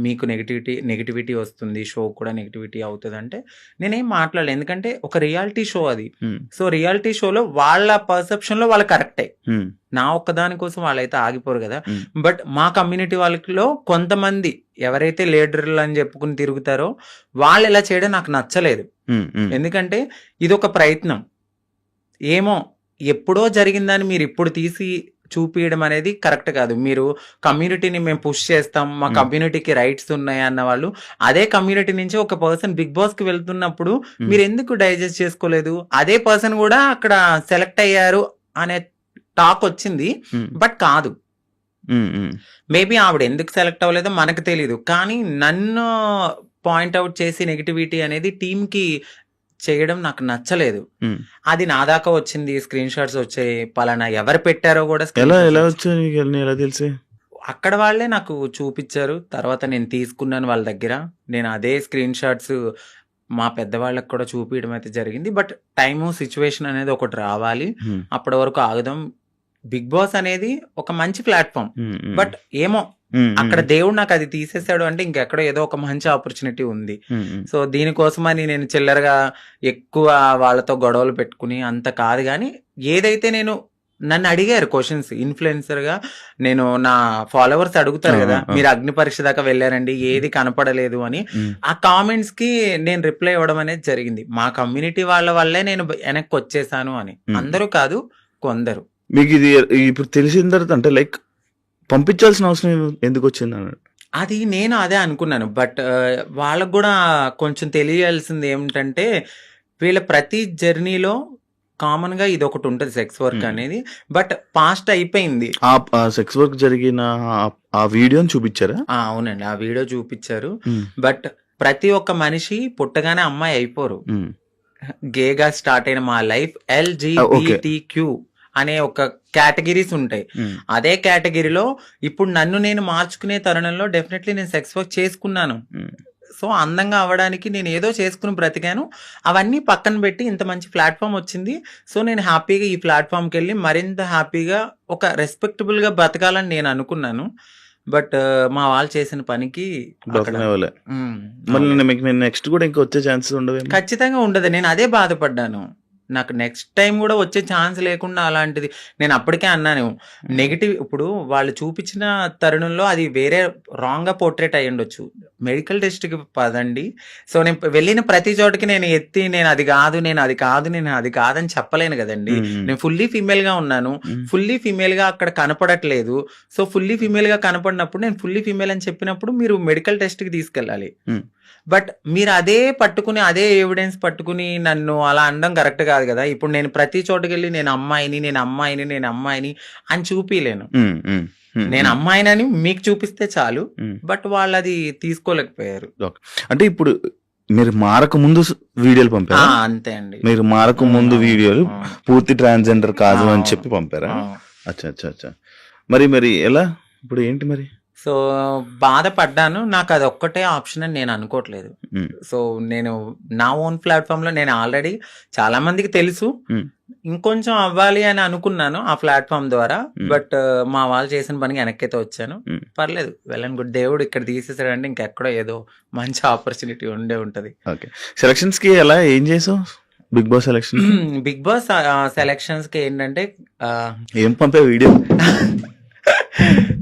మీకు నెగిటివిటీ వస్తుంది, షో కూడా నెగిటివిటీ అవుతుంది అంటే నేనేం మాట్లాడలేదు, ఎందుకంటే ఒక రియాలిటీ షో అది. సో రియాలిటీ షోలో వాళ్ళ పర్సెప్షన్ లో వాళ్ళు కరెక్టే, నా ఒక్కదాని కోసం వాళ్ళైతే ఆగిపోరు కదా. బట్ మా కమ్యూనిటీ వాళ్ళలో కొంతమంది ఎవరైతే లీడర్లు అని చెప్పుకుని తిరుగుతారో వాళ్ళు ఇలా చేయడం నాకు నచ్చలేదు. ఎందుకంటే ఇది ఒక ప్రయత్నం, ఏమో ఎప్పుడో జరిగిందని మీరు ఇప్పుడు తీసి చూపించడం అనేది కరెక్ట్ కాదు. మీరు కమ్యూనిటీని మేము పుష్ చేస్తాం, మా కమ్యూనిటీకి రైట్స్ ఉన్నాయి అన్న వాళ్ళు అదే కమ్యూనిటీ నుంచి ఒక పర్సన్ బిగ్ బాస్ కి వెళ్తున్నప్పుడు మీరు ఎందుకు డైజెస్ట్ చేసుకోలేదు? అదే పర్సన్ కూడా అక్కడ సెలెక్ట్ అయ్యారు అనే టాక్ వచ్చింది, బట్ కాదు. మేబీ ఆవిడ ఎందుకు సెలెక్ట్ అవ్వలేదో మనకు తెలీదు, కానీ నన్ను పాయింట్అవుట్ చేసి నెగిటివిటీ అనేది టీమ్ కి చేయడం నాకు నచ్చలేదు. అది నా దాకా వచ్చింది, స్క్రీన్ షాట్స్ వచ్చాయి, పలానా ఎవరు పెట్టారో కూడా ఎలా తెలిసి అక్కడ వాళ్ళే నాకు చూపించారు. తర్వాత నేను తీసుకున్నాను వాళ్ళ దగ్గర, నేను అదే స్క్రీన్ షాట్స్ మా పెద్దవాళ్ళకి కూడా చూపించడం అయితే జరిగింది. బట్ టైము సిచ్యువేషన్ అనేది ఒకటి రావాలి, అప్పటి వరకు ఆగుదాం. బిగ్ బాస్ అనేది ఒక మంచి ప్లాట్ఫామ్, బట్ ఏమో అక్కడ దేవుడు నాకు అది తీసేసాడు అంటే ఇంకెక్కడో ఏదో ఒక మంచి ఆపర్చునిటీ ఉంది. సో దీనికోసమని నేను చిల్లరగా ఎక్కువ వాళ్ళతో గొడవలు పెట్టుకుని అంత కాదు, కానీ ఏదైతే నన్ను అడిగారు క్వశ్చన్స్, ఇన్ఫ్లుయెన్సర్ గా నేను, నా ఫాలోవర్స్ అడుగుతారు కదా, మీరు అగ్ని పరీక్ష దాకా వెళ్ళారండి, ఏది కనపడలేదు అని. ఆ కామెంట్స్ కి నేను రిప్లై ఇవ్వడం అనేది జరిగింది, మా కమ్యూనిటీ వాళ్ళ వల్లే నేను వెనక్కి వచ్చేసాను అని. అందరూ కాదు, కొందరు. మీకు ఇది ఇప్పుడు తెలిసిన తర్వాత అంటే లైక్ పంపించాల్సిన అవసరం ఎందుకు వచ్చింది అన్నాడు? అది నేను అదే అనుకున్నాను, బట్ వాళ్ళకు కూడా కొంచెం తెలియాల్సింది ఏమిటంటే, వీళ్ళ ప్రతి జర్నీలో కామన్ గా ఇది ఒకటి ఉంటుంది, సెక్స్ వర్క్ అనేది. బట్ పాస్ట్ అయిపోయింది. సెక్స్ వర్క్ జరిగిన ఆ వీడియోని చూపించారా? అవునండి, ఆ వీడియో చూపించారు. బట్ ప్రతి ఒక్క మనిషి పుట్టగానే అమ్మాయి అయిపోరు. గేగా స్టార్ట్ అయిన మా లైఫ్ LGBTQ అనే ఒక కేటగిరీస్ ఉంటాయి. అదే కేటగిరీలో ఇప్పుడు నన్ను నేను మార్చుకునే తరుణంలో డెఫినెట్లీ నేను సెక్స్ వర్క్ చేసుకున్నాను. సో అందంగా అవ్వడానికి నేను ఏదో చేసుకుని బ్రతికాను. అవన్నీ పక్కన పెట్టి ఇంత మంచి ప్లాట్ఫామ్ వచ్చింది. సో నేను హ్యాపీగా ఈ ప్లాట్ఫామ్కి వెళ్ళి మరింత హ్యాపీగా ఒక రెస్పెక్టబుల్ గా బ్రతకాలని నేను అనుకున్నాను. బట్ మా వాళ్ళు చేసిన పనికి నెక్స్ట్ కూడా ఇంకా వచ్చే ఛాన్సెస్ ఉండదు? ఖచ్చితంగా ఉండదు. నేను అదే బాధపడ్డాను, నాకు నెక్స్ట్ టైం కూడా వచ్చే ఛాన్స్ లేకుండా అలాంటిది. నేను అప్పటికే అన్నాను, నెగిటివ్ ఇప్పుడు వాళ్ళు చూపించిన తరుణంలో అది వేరే రాంగ్ గా పోర్ట్రేట్ అయ్యి ఉండొచ్చు. మెడికల్ టెస్ట్‌కి పదండి. సో, నేను వెళ్ళిన ప్రతి చోటకి నేను ఎత్తి నేను అది కాదని చెప్పలేను గదండీ. నేను ఫుల్లీ ఫీమేల్‌గా ఉన్నాను. ఫుల్లీ ఫీమేల్‌గా అక్కడ కనపడట్లేదు. సో, ఫుల్లీ ఫీమేల్‌గా కనపడినప్పుడు నేను ఫుల్లీ ఫీమేల్ అని చెప్పినప్పుడు మీరు మెడికల్ టెస్ట్‌కి తీసుకెళ్ళాలి. బట్ మీరు అదే పట్టుకుని, అదే ఎవిడెన్స్ పట్టుకుని నన్ను అలా అనడం కరెక్ట్ కాదు గదా! ఇప్పుడు నేను ప్రతి చోటకెళ్ళి నేను అమ్మాయిని అని చూపియలేను. నేను అమ్మాయినని మీకు చూపిస్తే చాలు. బట్ వాళ్ళది తీసుకోలేకపోయారు. ఓకే. అంటే ఇప్పుడు మీరు మారక ముందు వీడియోలు పంపారా? అంతే అండి. మీరు మారక ముందు వీడియోలు పూర్తి ట్రాన్స్జెండర్ కాదు అని చెప్పి పంపారా? ఆ! అచ్చా. మరి ఎలా? ఇప్పుడు ఏంటి మరి? సో, బాధపడ్డాను. నాకదొక్కటే ఆప్షన్ అని నేను అనుకోవట్లేదు. సో, నేను నా ఓన్ ప్లాట్‌ఫామ్‌లో నేను ఆల్రెడీ చాలా మందికి తెలుసు. ఇంకొంచెం అవ్వాలి అని అనుకున్నాను ఆ ప్లాట్‌ఫామ్ ద్వారా. బట్ మా వాళ్ళు చేసిన పనికి వెనక్కైతే వచ్చాను. పర్లేదు. Well and good. దేవుడు ఇక్కడ తీసేసాడంటే ఇంకెక్కడో ఏదో మంచి ఆపర్చునిటీ ఉండే ఉంటది. ఓకే. సెలక్షన్స్‌కి ఏం చేసావు? Bigg Boss selection. Bigg Boss సెలక్షన్స్‌కి ఏంటంటే ఏం పంపావు వీడియో?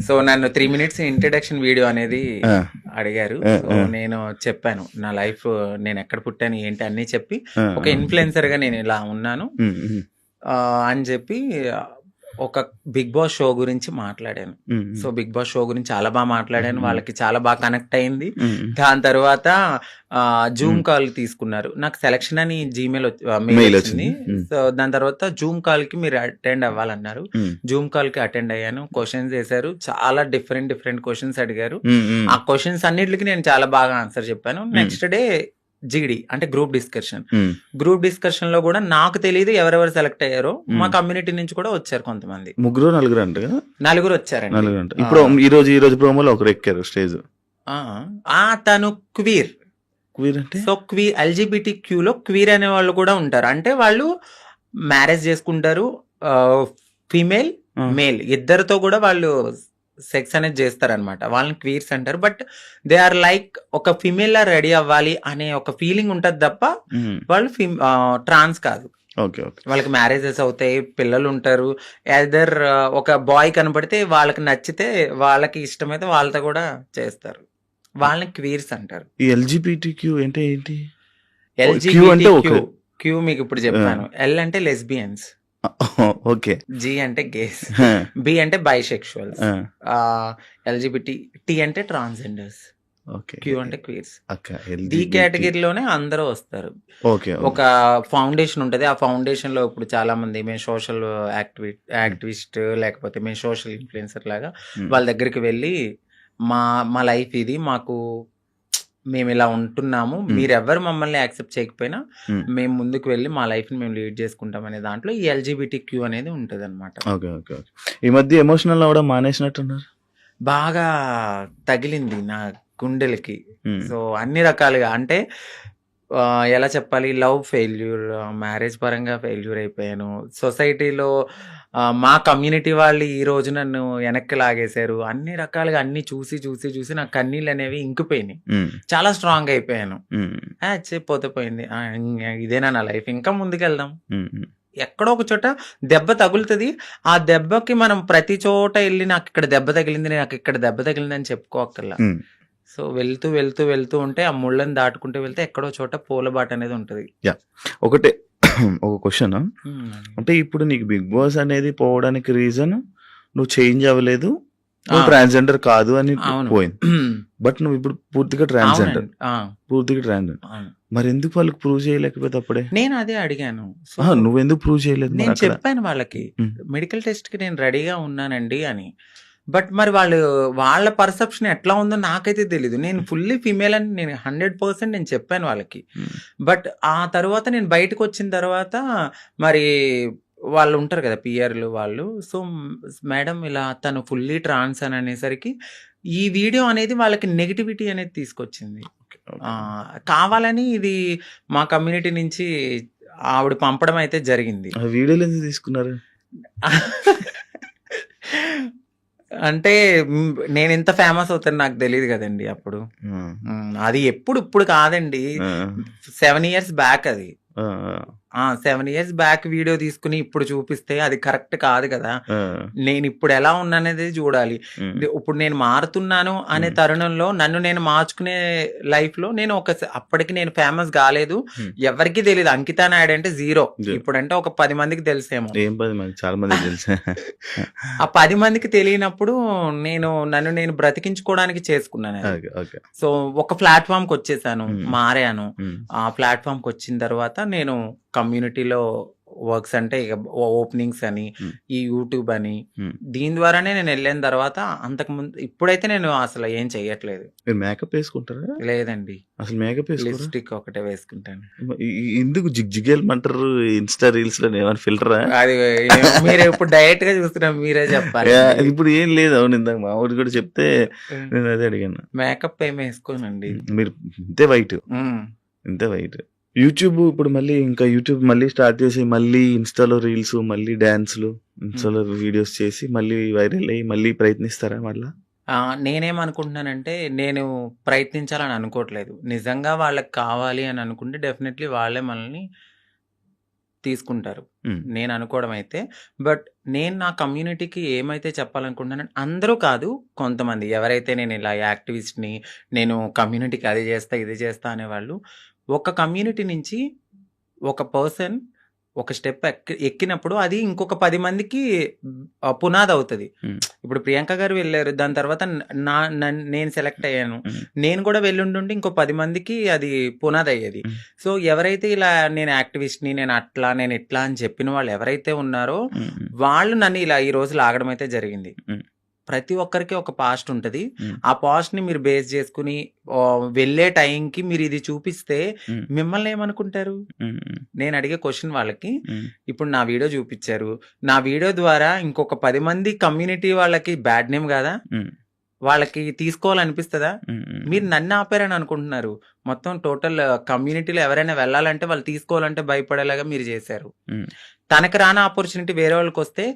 సో, నన్ను 3 మినిట్స్ ఇంట్రడక్షన్ వీడియో అనేది అడిగారు. సో, నేను చెప్పాను నా లైఫ్, నేను ఎక్కడ పుట్టాను ఏంటి అన్నీ చెప్పి ఒక ఇన్‌ఫ్లుయెన్సర్‌గా నేను ఇలా ఉన్నాను అని చెప్పి ఒక బిగ్ బాస్ షో గురించి మాట్లాడాను. సో, బిగ్ బాస్ షో గురించి చాలా బాగా మాట్లాడాను. వాళ్ళకి చాలా బాగా కనెక్ట్ అయింది. దాని తర్వాత జూమ్ కాల్ తీసుకున్నారు. నాకు సెలక్షన్ అని జీమెయిల్ మెయిల్ వచ్చింది. సో, దాని తర్వాత జూమ్ కాల్ కి మీరు అటెండ్ అవ్వాలన్నారు. జూమ్ కాల్ కి అటెండ్ అయ్యాను. క్వశ్చన్స్ వేశారు. చాలా డిఫరెంట్ క్వశ్చన్స్ అడిగారు. ఆ క్వశ్చన్స్ అన్నిటికి నేను చాలా బాగా ఆన్సర్ చెప్పాను. నెక్స్ట్ డే జీడి అంటే గ్రూప్ డిస్కషన్ లో కూడా నాకు తెలియదు ఎవరెవరు సెలెక్ట్ అయ్యారో. మా కమ్యూనిటీ నుంచి కూడా వచ్చారు కొంతమంది. 3-4 అంట కదా? 4 వచ్చారండి. ఇప్పుడు ఈ రోజు ప్రోమోలో ఒకరు ఎక్కారు స్టేజ్. తను క్వీర్ అంటే సో LGBTQ లో క్వీర్ అనే వాళ్ళు కూడా ఉంటారు. అంటే వాళ్ళు మ్యారేజ్ చేసుకుంటారు. ఫీమేల్ మేల్ ఇద్దరితో కూడా వాళ్ళు సెక్స్ అనేది చేస్తారనమాట. వాళ్ళని క్వీర్స్ అంటారు. బట్ దే ఆర్ లైక్ ఒక ఫీమేల్ లా రెడీ అవ్వాలి అనే ఒక ఫీలింగ్ ఉంటది తప్ప వాళ్ళు ట్రాన్స్ కాదు. వాళ్ళకి మ్యారేజెస్ అవుతాయి, పిల్లలు ఉంటారు. ఎదర్ ఒక బాయ్ కనపడితే వాళ్ళకి నచ్చితే, వాళ్ళకి ఇష్టమైతే వాళ్ళతో కూడా చేస్తారు. వాళ్ళని క్వీర్స్ అంటారు. ఈ LGBTQ అంటే ఏంటి? క్యూ మీకు ఇప్పుడు చెప్పాను. L అంటే లెస్బియన్స్, ఓకే. G అంటే గేస్, B అంటే బైసెక్షువల్స్, LGBT, T అంటే ట్రాన్స్జెండర్స్, క్యూ అంటే క్వీర్స్. డి కేటగిరీలోనే అందరూ వస్తారు. ఒక ఫౌండేషన్ ఉంటది. ఆ ఫౌండేషన్ లో ఇప్పుడు చాలా మంది మేము సోషల్ యాక్టివిస్ట్ లేకపోతే మేము సోషల్ ఇన్ఫ్లుయెన్సర్ లాగా వాళ్ళ దగ్గరికి వెళ్ళి మా లైఫ్ ఇది, మేము ఇలా ఉంటున్నాము, మీరెవ్వరు మమ్మల్ని యాక్సెప్ట్ చేయకపోయినా మేము ముందుకు వెళ్ళి మా లైఫ్ ని మేము లీడ్ చేసుకుంటాం అనే దాంట్లో ఈ LGBTQ అనేది ఉంటది అనమాట. ఈ మధ్య ఎమోషనల్ అవ్వడం మానేసినట్టున్నారు. బాగా తగిలింది నా గుండెలకి. సో, అన్ని రకాలుగా అంటే ఎలా చెప్పాలి, లవ్ ఫెయిల్యూర్, మ్యారేజ్ పరంగా ఫెయిల్యూర్ అయిపోయాను. సొసైటీలో మా కమ్యూనిటీ వాళ్ళు ఈ రోజు నన్ను వెనక్కి లాగేశారు. అన్ని రకాలుగా అన్ని చూసి నా కన్నీళ్ళు అనేవి ఇంకిపోయినాయి. చాలా స్ట్రాంగ్ అయిపోయాను. పోతే పోయింది, ఇదేనా నా లైఫ్, ఇంకా ముందుకెళ్దాం. ఎక్కడో ఒక చోట దెబ్బ తగులుతుంది. ఆ దెబ్బకి మనం ప్రతి చోట వెళ్ళి నాకు ఇక్కడ దెబ్బ తగిలింది అని చెప్పుకోక్కర్లా. సో, వెళ్తూ ఉంటే ఆ ముళ్ళని దాటుకుంటూ వెళ్తే ఎక్కడో చోట పూలబాట అనేది ఉంటది. ఒక క్వశ్చన్, అంటే ఇప్పుడు నీకు బిగ్ బాస్ అనేది పోవడానికి రీజన్ నువ్వు చేంజ్ అవ్వలేదు, నువ్వు ట్రాన్స్జెండర్ కాదు అని పోయింది. బట్ నువ్వు ఇప్పుడు పూర్తిగా ట్రాన్స్జెండర్. మరి ఎందుకు వాళ్ళకి ప్రూవ్ చేయలేకపోతే అప్పుడే? నేను అదే అడిగాను. నువ్వెందుకు ప్రూవ్ చేయలేదు? నేను చెప్పాను వాళ్ళకి మెడికల్ టెస్ట్ కి నేను రెడీగా ఉన్నానండి అని. బట్ మరి వాళ్ళ పర్సెప్షన్ ఎట్లా ఉందో నాకైతే తెలీదు. నేను ఫుల్లీ ఫీమేల్ అని నేను 100% నేను చెప్పాను వాళ్ళకి. బట్ ఆ తర్వాత నేను బయటకు వచ్చిన తర్వాత మరి వాళ్ళు ఉంటారు కదా పిఆర్లు వాళ్ళు. సో, మేడం ఇలా తను ఫుల్లీ ట్రాన్స్ అని అనేసరికి ఈ వీడియో అనేది వాళ్ళకి నెగిటివిటీ అనేది తీసుకొచ్చింది. కావాలని ఇది మా కమ్యూనిటీ నుంచి ఆవిడ పంపడం అయితే జరిగింది. వీడియోలు ఎందుకు తీసుకున్నారు? అంటే నేను ఇంత ఫేమస్ అవుతాను నాకు తెలియదు కదండి అప్పుడు. అది ఇప్పుడు కాదండి, 7 years బ్యాక్ అది. 7 ఇయర్స్ బ్యాక్ వీడియో తీసుకుని ఇప్పుడు చూపిస్తే అది కరెక్ట్ కాదు కదా. ఆ, నేను ఇప్పుడు ఎలా ఉన్నాననేది చూడాలి. ఉమ్, ఇప్పుడు నేను మారుతున్నాను అనే ఉమ్, తరుణంలో నన్ను నేను మార్చుకునే లైఫ్ లో నేను అప్పటికి నేను ఫేమస్ కాలేదు, ఉమ్. ఎవరికి తెలియదు. అంకితా నాయుడు అంటే జీరో, Zero. ఇప్పుడంటే ఒక 10 మందికి తెలిసేమో. ఏం 10 మంది, చాలా మంది తెలుసు. ఆ 10 మందికి తెలియనప్పుడు నన్ను నేను బ్రతికించుకోవడానికి చేసుకున్నాను అది. Okay, okay. సో ఒక ప్లాట్ఫామ్ కి వచ్చేసాను, ఉమ్, మారాను. ఉమ్, ఆ ప్లాట్ఫామ్ కి వచ్చిన తర్వాత నేను కమ్యూనిటీలో వర్క్స్ అంటే ఇక ఓపెనింగ్స్ అని, ఉమ్, ఈ యూట్యూబ్ అని, ఉమ్. దీని ద్వారానే నేను వెళ్ళిన తర్వాత అంతకుముందు ఇప్పుడైతే నేను అసలు ఏం చెయ్యట్లేదు. మీరు మేకప్ వేసుకుంటారా? లేదండి, అసలు మేకప్ వేసుకోరా? లిప్స్టిక్ ఒకటే వేసుకుంటాను. ఎందుకు జిగ్జిగేమంటారు ఇన్స్టా రీల్స్ లో? ఏమైనా ఫిల్టరా? అది మీరు ఇప్పుడు డైరెక్ట్ గా చూస్తున్నారు, మీరే చెప్పాలి. ఇప్పుడు ఏం లేదు. అవును, ఇందాక మా ఊరికి కూడా చెప్తే నేను అదే అడిగాను. మేకప్ ఏం వేసుకోనండి. మీరు ఇంతే వైట్, ఉమ్. ఇంతే వైట్. యూట్యూబ్ ఇప్పుడు మళ్ళీ ఇంకా యూట్యూబ్ మళ్ళీ స్టార్ట్ చేసి మళ్ళీ ఇన్స్టాలో రీల్స్, మళ్ళీ డాన్స్లు, ఇన్స్టాలో వీడియోస్ చేసి మళ్ళీ వైరల్ అయ్యి మళ్ళీ ప్రయత్నిస్తారా మళ్ళా? నేనేమనుకుంటున్నానంటే, నేను ప్రయత్నించాలని అనుకోవట్లేదు. నిజంగా వాళ్ళకి కావాలి అని అనుకుంటే డెఫినెట్లీ వాళ్ళే మనల్ని తీసుకుంటారు, ఉమ్, నేను అనుకోవడం అయితే. బట్ నేను నా కమ్యూనిటీకి ఏమైతే చెప్పాలనుకుంటున్నానంటే, అందరూ కాదు, కొంతమంది ఎవరైతే నేను ఇలా యాక్టివిస్ట్ని, నేను కమ్యూనిటీకి అది చేస్తా ఇది చేస్తా అనేవాళ్ళు, ఒక కమ్యూనిటీ నుంచి ఒక పర్సన్ ఒక స్టెప్ ఎక్కినప్పుడు అది ఇంకొక 10 మందికి పునాది అవుతుంది. ఉమ్, ఇప్పుడు ప్రియాంక గారు వెళ్ళారు, దాని తర్వాత నేను సెలెక్ట్ అయ్యాను, ఉమ్, నేను కూడా వెళ్ళుంటుంటే ఇంకో 10 మందికి అది పునాది అయ్యేది. ఉమ్, సో ఎవరైతే ఇలా నేను యాక్టివిస్ట్ని, నేను అట్లా నేను ఇట్లా అని చెప్పిన వాళ్ళు ఎవరైతే ఉన్నారో ఉమ్, వాళ్ళు నన్ను ఇలా ఈ రోజు లాగడం అయితే జరిగింది. ఉమ్, ప్రతి ఒక్కరికి ఒక పాస్ట్ ఉంటుంది. ఉమ్, ఆ పాస్ట్ ని మీరు బేస్ చేసుకుని వెళ్ళే టైంకి మీరు ఇది చూపిస్తే ఉమ్, మిమ్మల్ని ఏమనుకుంటారు? ఉమ్, నేను అడిగే క్వశ్చన్ వాళ్ళకి, ఉమ్, ఇప్పుడు నా వీడియో చూపించారు, నా వీడియో ద్వారా ఇంకొక 10 మంది కమ్యూనిటీ వాళ్ళకి బ్యాడ్ నేమ్ కాదా, ఉమ్, వాళ్ళకి తీసుకోవాలనిపిస్తుందా? ఉమ్, ఉమ్, మీరు నన్ను ఆపారని అనుకుంటున్నారు. మొత్తం టోటల్ కమ్యూనిటీలో ఎవరైనా వెళ్ళాలంటే వాళ్ళు తీసుకోవాలంటే భయపడేలాగా మీరు చేశారు. ఉమ్, తనకు రాని ఆపర్చునిటీ వేరే వాళ్ళకి వస్తే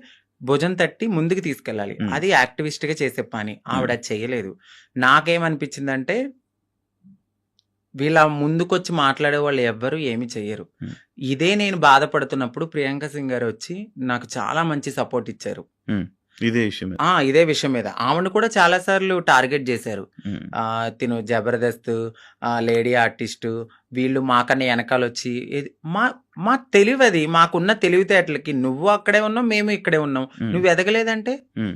భుజం తట్టి ముందుకు తీసుకెళ్ళాలి. ఉమ్, అది యాక్టివిస్ట్ గా చేసే పని. ఆవిడ ఉమ్, అది చేయలేదు. నాకేమనిపించిందంటే, వీళ్ళ ముందుకొచ్చి మాట్లాడే వాళ్ళు ఎవ్వరు ఏమి చెయ్యరు. ఉమ్, ఇదే నేను బాధపడుతున్నప్పుడు ప్రియాంక సింగ్ గారు వచ్చి నాకు చాలా మంచి సపోర్ట్ ఇచ్చారు. ఉమ్. ఇదే విషయమే. ఇదే విషయం మీద ఆవిడ కూడా చాలా సార్లు టార్గెట్ చేశారు. ఉమ్, తిను జబర్దస్త్, లేడీ ఆర్టిస్ట్, వీళ్ళు మాకన్నా వెనకాల వచ్చి మా మా తెలివది, మాకున్న తెలివితేటలకి నువ్వు అక్కడే ఉన్నావు, మేము ఇక్కడే ఉన్నాం, ఉమ్, నువ్వు ఎదగలేదంటే ఉమ్,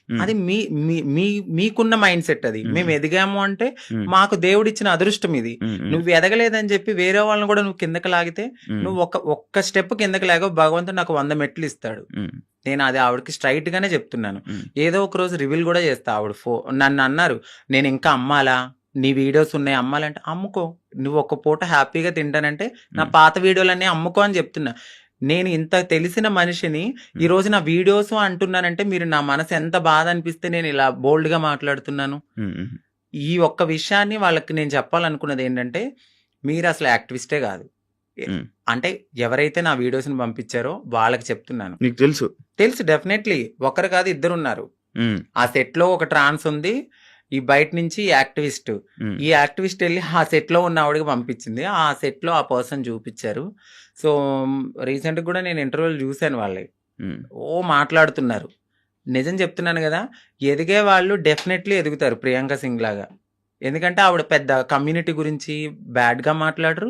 ఉమ్, అది మీ మీ మీ- మీకున్న మైండ్ సెట్. అది ఉమ్, మేము ఎదిగాము అంటే ఉమ్, మాకు దేవుడిచ్చిన అదృష్టం ఇది. ఉమ్, ఉమ్, నువ్వు ఎదగలేదని చెప్పి వేరే వాళ్ళని కూడా నువ్వు కిందకి లాగితే, ఉమ్, నువ్వు ఒక్క స్టెప్ కిందకి లాగో భగవంతుడు నాకు 100 మెట్లు ఇస్తాడు. ఉమ్, నేను అది ఆవిడకి స్ట్రైట్ గానే చెప్తున్నాను. ఉమ్, ఏదో ఒక రోజు రివీల్ కూడా చేస్తా. ఆవిడ నన్ను అన్నారు, నేను ఇంకా అమ్మాలా, నీ వీడియోస్ ఉన్నాయి అమ్మాలంటే, అమ్ముకో, నువ్వు ఒక పూట హ్యాపీగా తింటానంటే నా ఉమ్, పాత వీడియోలన్నీ అమ్ముకో అని చెప్తున్నా. నేను ఇంత తెలిసిన మనిషిని ఈ ఉమ్, రోజు నా వీడియోస్ అంటున్నానంటే మీరు నా మనసు ఎంత బాధ అనిపిస్తే నేను ఇలా బోల్డ్ గా మాట్లాడుతున్నాను. ఉమ్, ఉమ్, ఈ ఒక్క విషయాన్ని వాళ్ళకి నేను చెప్పాలనుకున్నది ఏంటంటే, మీరు అసలు యాక్టివిస్టే కాదు. ఉమ్. అంటే ఎవరైతే నా వీడియోస్ ని పంపించారో వాళ్ళకి చెప్తున్నాను. నీకు తెలుసు. డెఫినెట్లీ ఒకరు కాదు, ఇద్దరు ఉన్నారు. ఉమ్, ఆ సెట్ లో ఒక ట్రాన్స్ ఉంది, ఈ బయట నుంచి యాక్టివిస్ట్. ఉమ్, ఈ యాక్టివిస్ట్ వెళ్ళి ఆ సెట్ లో ఉన్న ఆవిడకి పంపించింది. ఆ సెట్ లో ఆ పర్సన్ చూపించారు. సో రీసెంట్ కూడా నేను ఇంటర్వ్యూలు చూశాను, వాళ్ళే ఉమ్, మాట్లాడుతున్నారు. నిజం చెప్తున్నాను కదా, ఎదిగే వాళ్ళు డెఫినెట్లీ ఎదుగుతారు ప్రియాంక సింగ్ లాగా. ఎందుకంటే ఆవిడ పెద్ద కమ్యూనిటీ గురించి బ్యాడ్ గా మాట్లాడరు.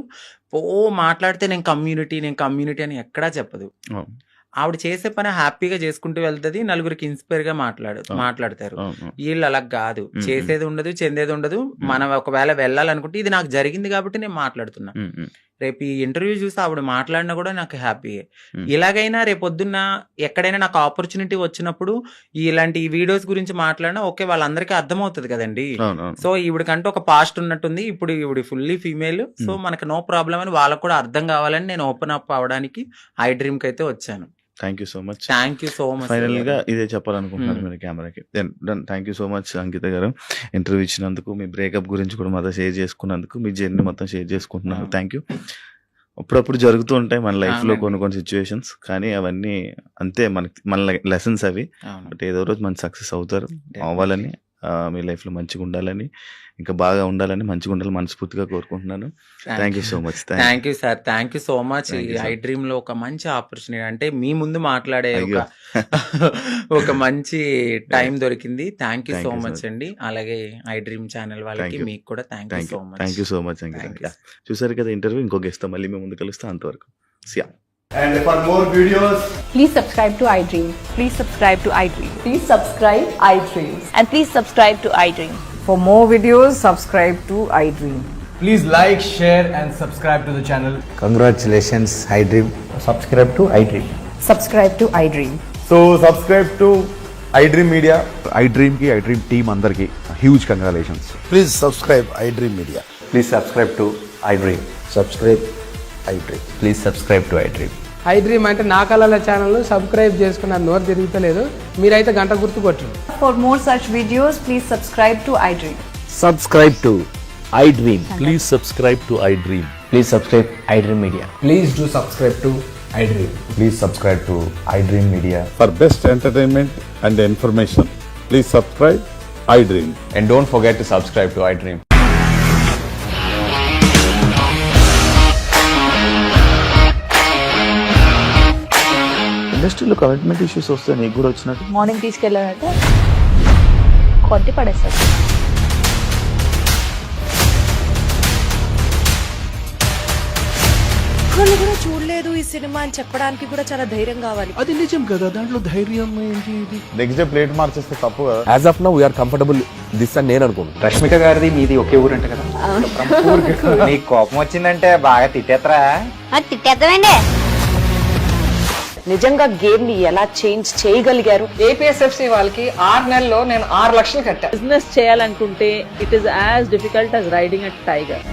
మాట్లాడితే నేను కమ్యూనిటీ అని ఎక్కడా చెప్పదు. అవును, ఆవిడ చేసే పని హ్యాపీగా చేసుకుంటూ వెళ్తది, నలుగురికి ఇన్స్పైర్ గా మాట్లాడతారు. అవును. వీళ్ళు అలా కాదు, ఉమ్, చేసేది ఉండదు, చెందేది ఉండదు. మనం ఒకవేళ వెళ్ళాలనుకుంటే ఇది నాకు జరిగింది కాబట్టి నేను మాట్లాడుతున్నా. ఉమ్, ఉమ్, రేపు ఈ ఇంటర్వ్యూ చూసి ఆవిడ మాట్లాడినా కూడా నాకు హ్యాపీయే. ఉమ్, ఇలాగైనా రేపొద్దున్న ఎక్కడైనా నాకు ఆపర్చునిటీ వచ్చినప్పుడు ఇలాంటి వీడియోస్ గురించి మాట్లాడినా ఓకే, వాళ్ళందరికీ అర్థమవుతుంది కదండి. అవును, అవును. సో ఈవిడకంటూ ఒక పాస్ట్ ఉన్నట్టుంది, ఇప్పుడు ఈవిడ ఫుల్లీ ఫీమేల్, సో ఉమ్, మనకు నో ప్రాబ్లం అని వాళ్ళకు కూడా అర్థం కావాలని నేను ఓపెన్ అప్ అవడానికి ఐ డ్రీమ్ కి అయితే వచ్చాను. Thank you so much. Thank you so much. Final గా ఇదే చెప్పాలనుకుంటున్నాను మీరు కెమెరాకి. థ్యాంక్ యూ సో మచ్ అంకిత గారు, ఇంటర్వ్యూ ఇచ్చినందుకు, మీ బ్రేకప్ గురించి కూడా మాతో షేర్ చేసుకున్నందుకు, మీ జర్నీ మొత్తం షేర్ చేసుకుంటున్నాను. Thank you. అప్పుడప్పుడు జరుగుతూ ఉంటాయి మన లైఫ్ లో కొన్ని సిచ్యువేషన్స్, కానీ అవన్నీ అంతే, మన లెసన్స్ అవి. బట్ ఏదో రోజు మన సక్సెస్ అవుతారు, అవ్వాలని మీ లైఫ్లో మంచిగా ఉండాలని, ఇంకా బాగా ఉండాలని, మంచిగా ఉండాలని మనస్ఫూర్తిగా కోరుకుంటున్నాను. Thank you so much. Thank you sir, thank you so much. Thank you, I sir. Dream లో ఒక మంచి ఆపర్చునిటీ, అంటే మీ ముందు మాట్లాడే అయ్యో. ఒక మంచి టైం దొరికింది. Thank you Thank so you, much sir. అండి. అలాగే ఐ డ్రీమ్ ఛానల్ వాళ్ళకి you. మీకు కూడా thank you so much. Thank you so much Ankita. Thank you. చూసారు కదా ఇంటర్వ్యూ, ఇంకో గెస్ట్తో మళ్ళీ మేము ముందు కలుస్తాం. అంతవరకు సియా. And for more videos, Please subscribe to iDream. Please subscribe to iDream. Please subscribe iDream. And please subscribe to iDream. For more videos, subscribe to iDream. please like, share, and subscribe to the channel. Congratulations, iDream. Subscribe to iDream. Subscribe to iDream. So subscribe to iDream Media. iDream ki iDream team అందరికి huge congratulations. Please subscribe iDream Media. Please subscribe to iDream. Subscribe iDream. Please subscribe to iDream. I dream అంటే నా కళల channel subscribe చేసుకున్న నోరు తిరుగుతలేదు, మీరైతే గంట గుర్తు కొట్టండి. For more such videos, please subscribe to iDream. Subscribe to iDream. Please subscribe to iDream. Please subscribe iDream Media. Please do subscribe to I dream. Please subscribe to iDream Media. For best entertainment and information, please subscribe iDream. And don't forget to subscribe to iDream. ఇండస్ట్రీలో commitment issues వస్తే నీకు కూడా వచ్చినట్టు morning తీసుకెళ్ళాలంటే కొట్టి పడేస్తారు. వాళ్ళు కూడా చూడలేదు ఈ సినిమా అని చెప్పడానికి కూడా చాలా ధైర్యం కావాలి. అది నిజం కదా, దాంట్లో ధైర్యం ఏంటి? ఇది నెక్స్ట్ డే ప్లేట్ మార్చేస్తే తప్పు కదా. As of now we are comfortable this అని నేను అనుకుంటున్నాను. రష్మిక గారిది మీది ఒకే ఊరంట కదా? నీకు కోపం వచ్చిందంటే బాగా తిట్టేత్తరా? తిట్టేద్దామండి. నిజంగా గేమ్ ని ఎలా చేంజ్ చేయగలిగారు? ఏపీఎస్ఎఫ్సి వాళ్ళకి 6 నెలల్లో నేను 6 లక్షలు కట్టా. బిజినెస్ చేయాలనుకుంటే it is as difficult as riding a tiger.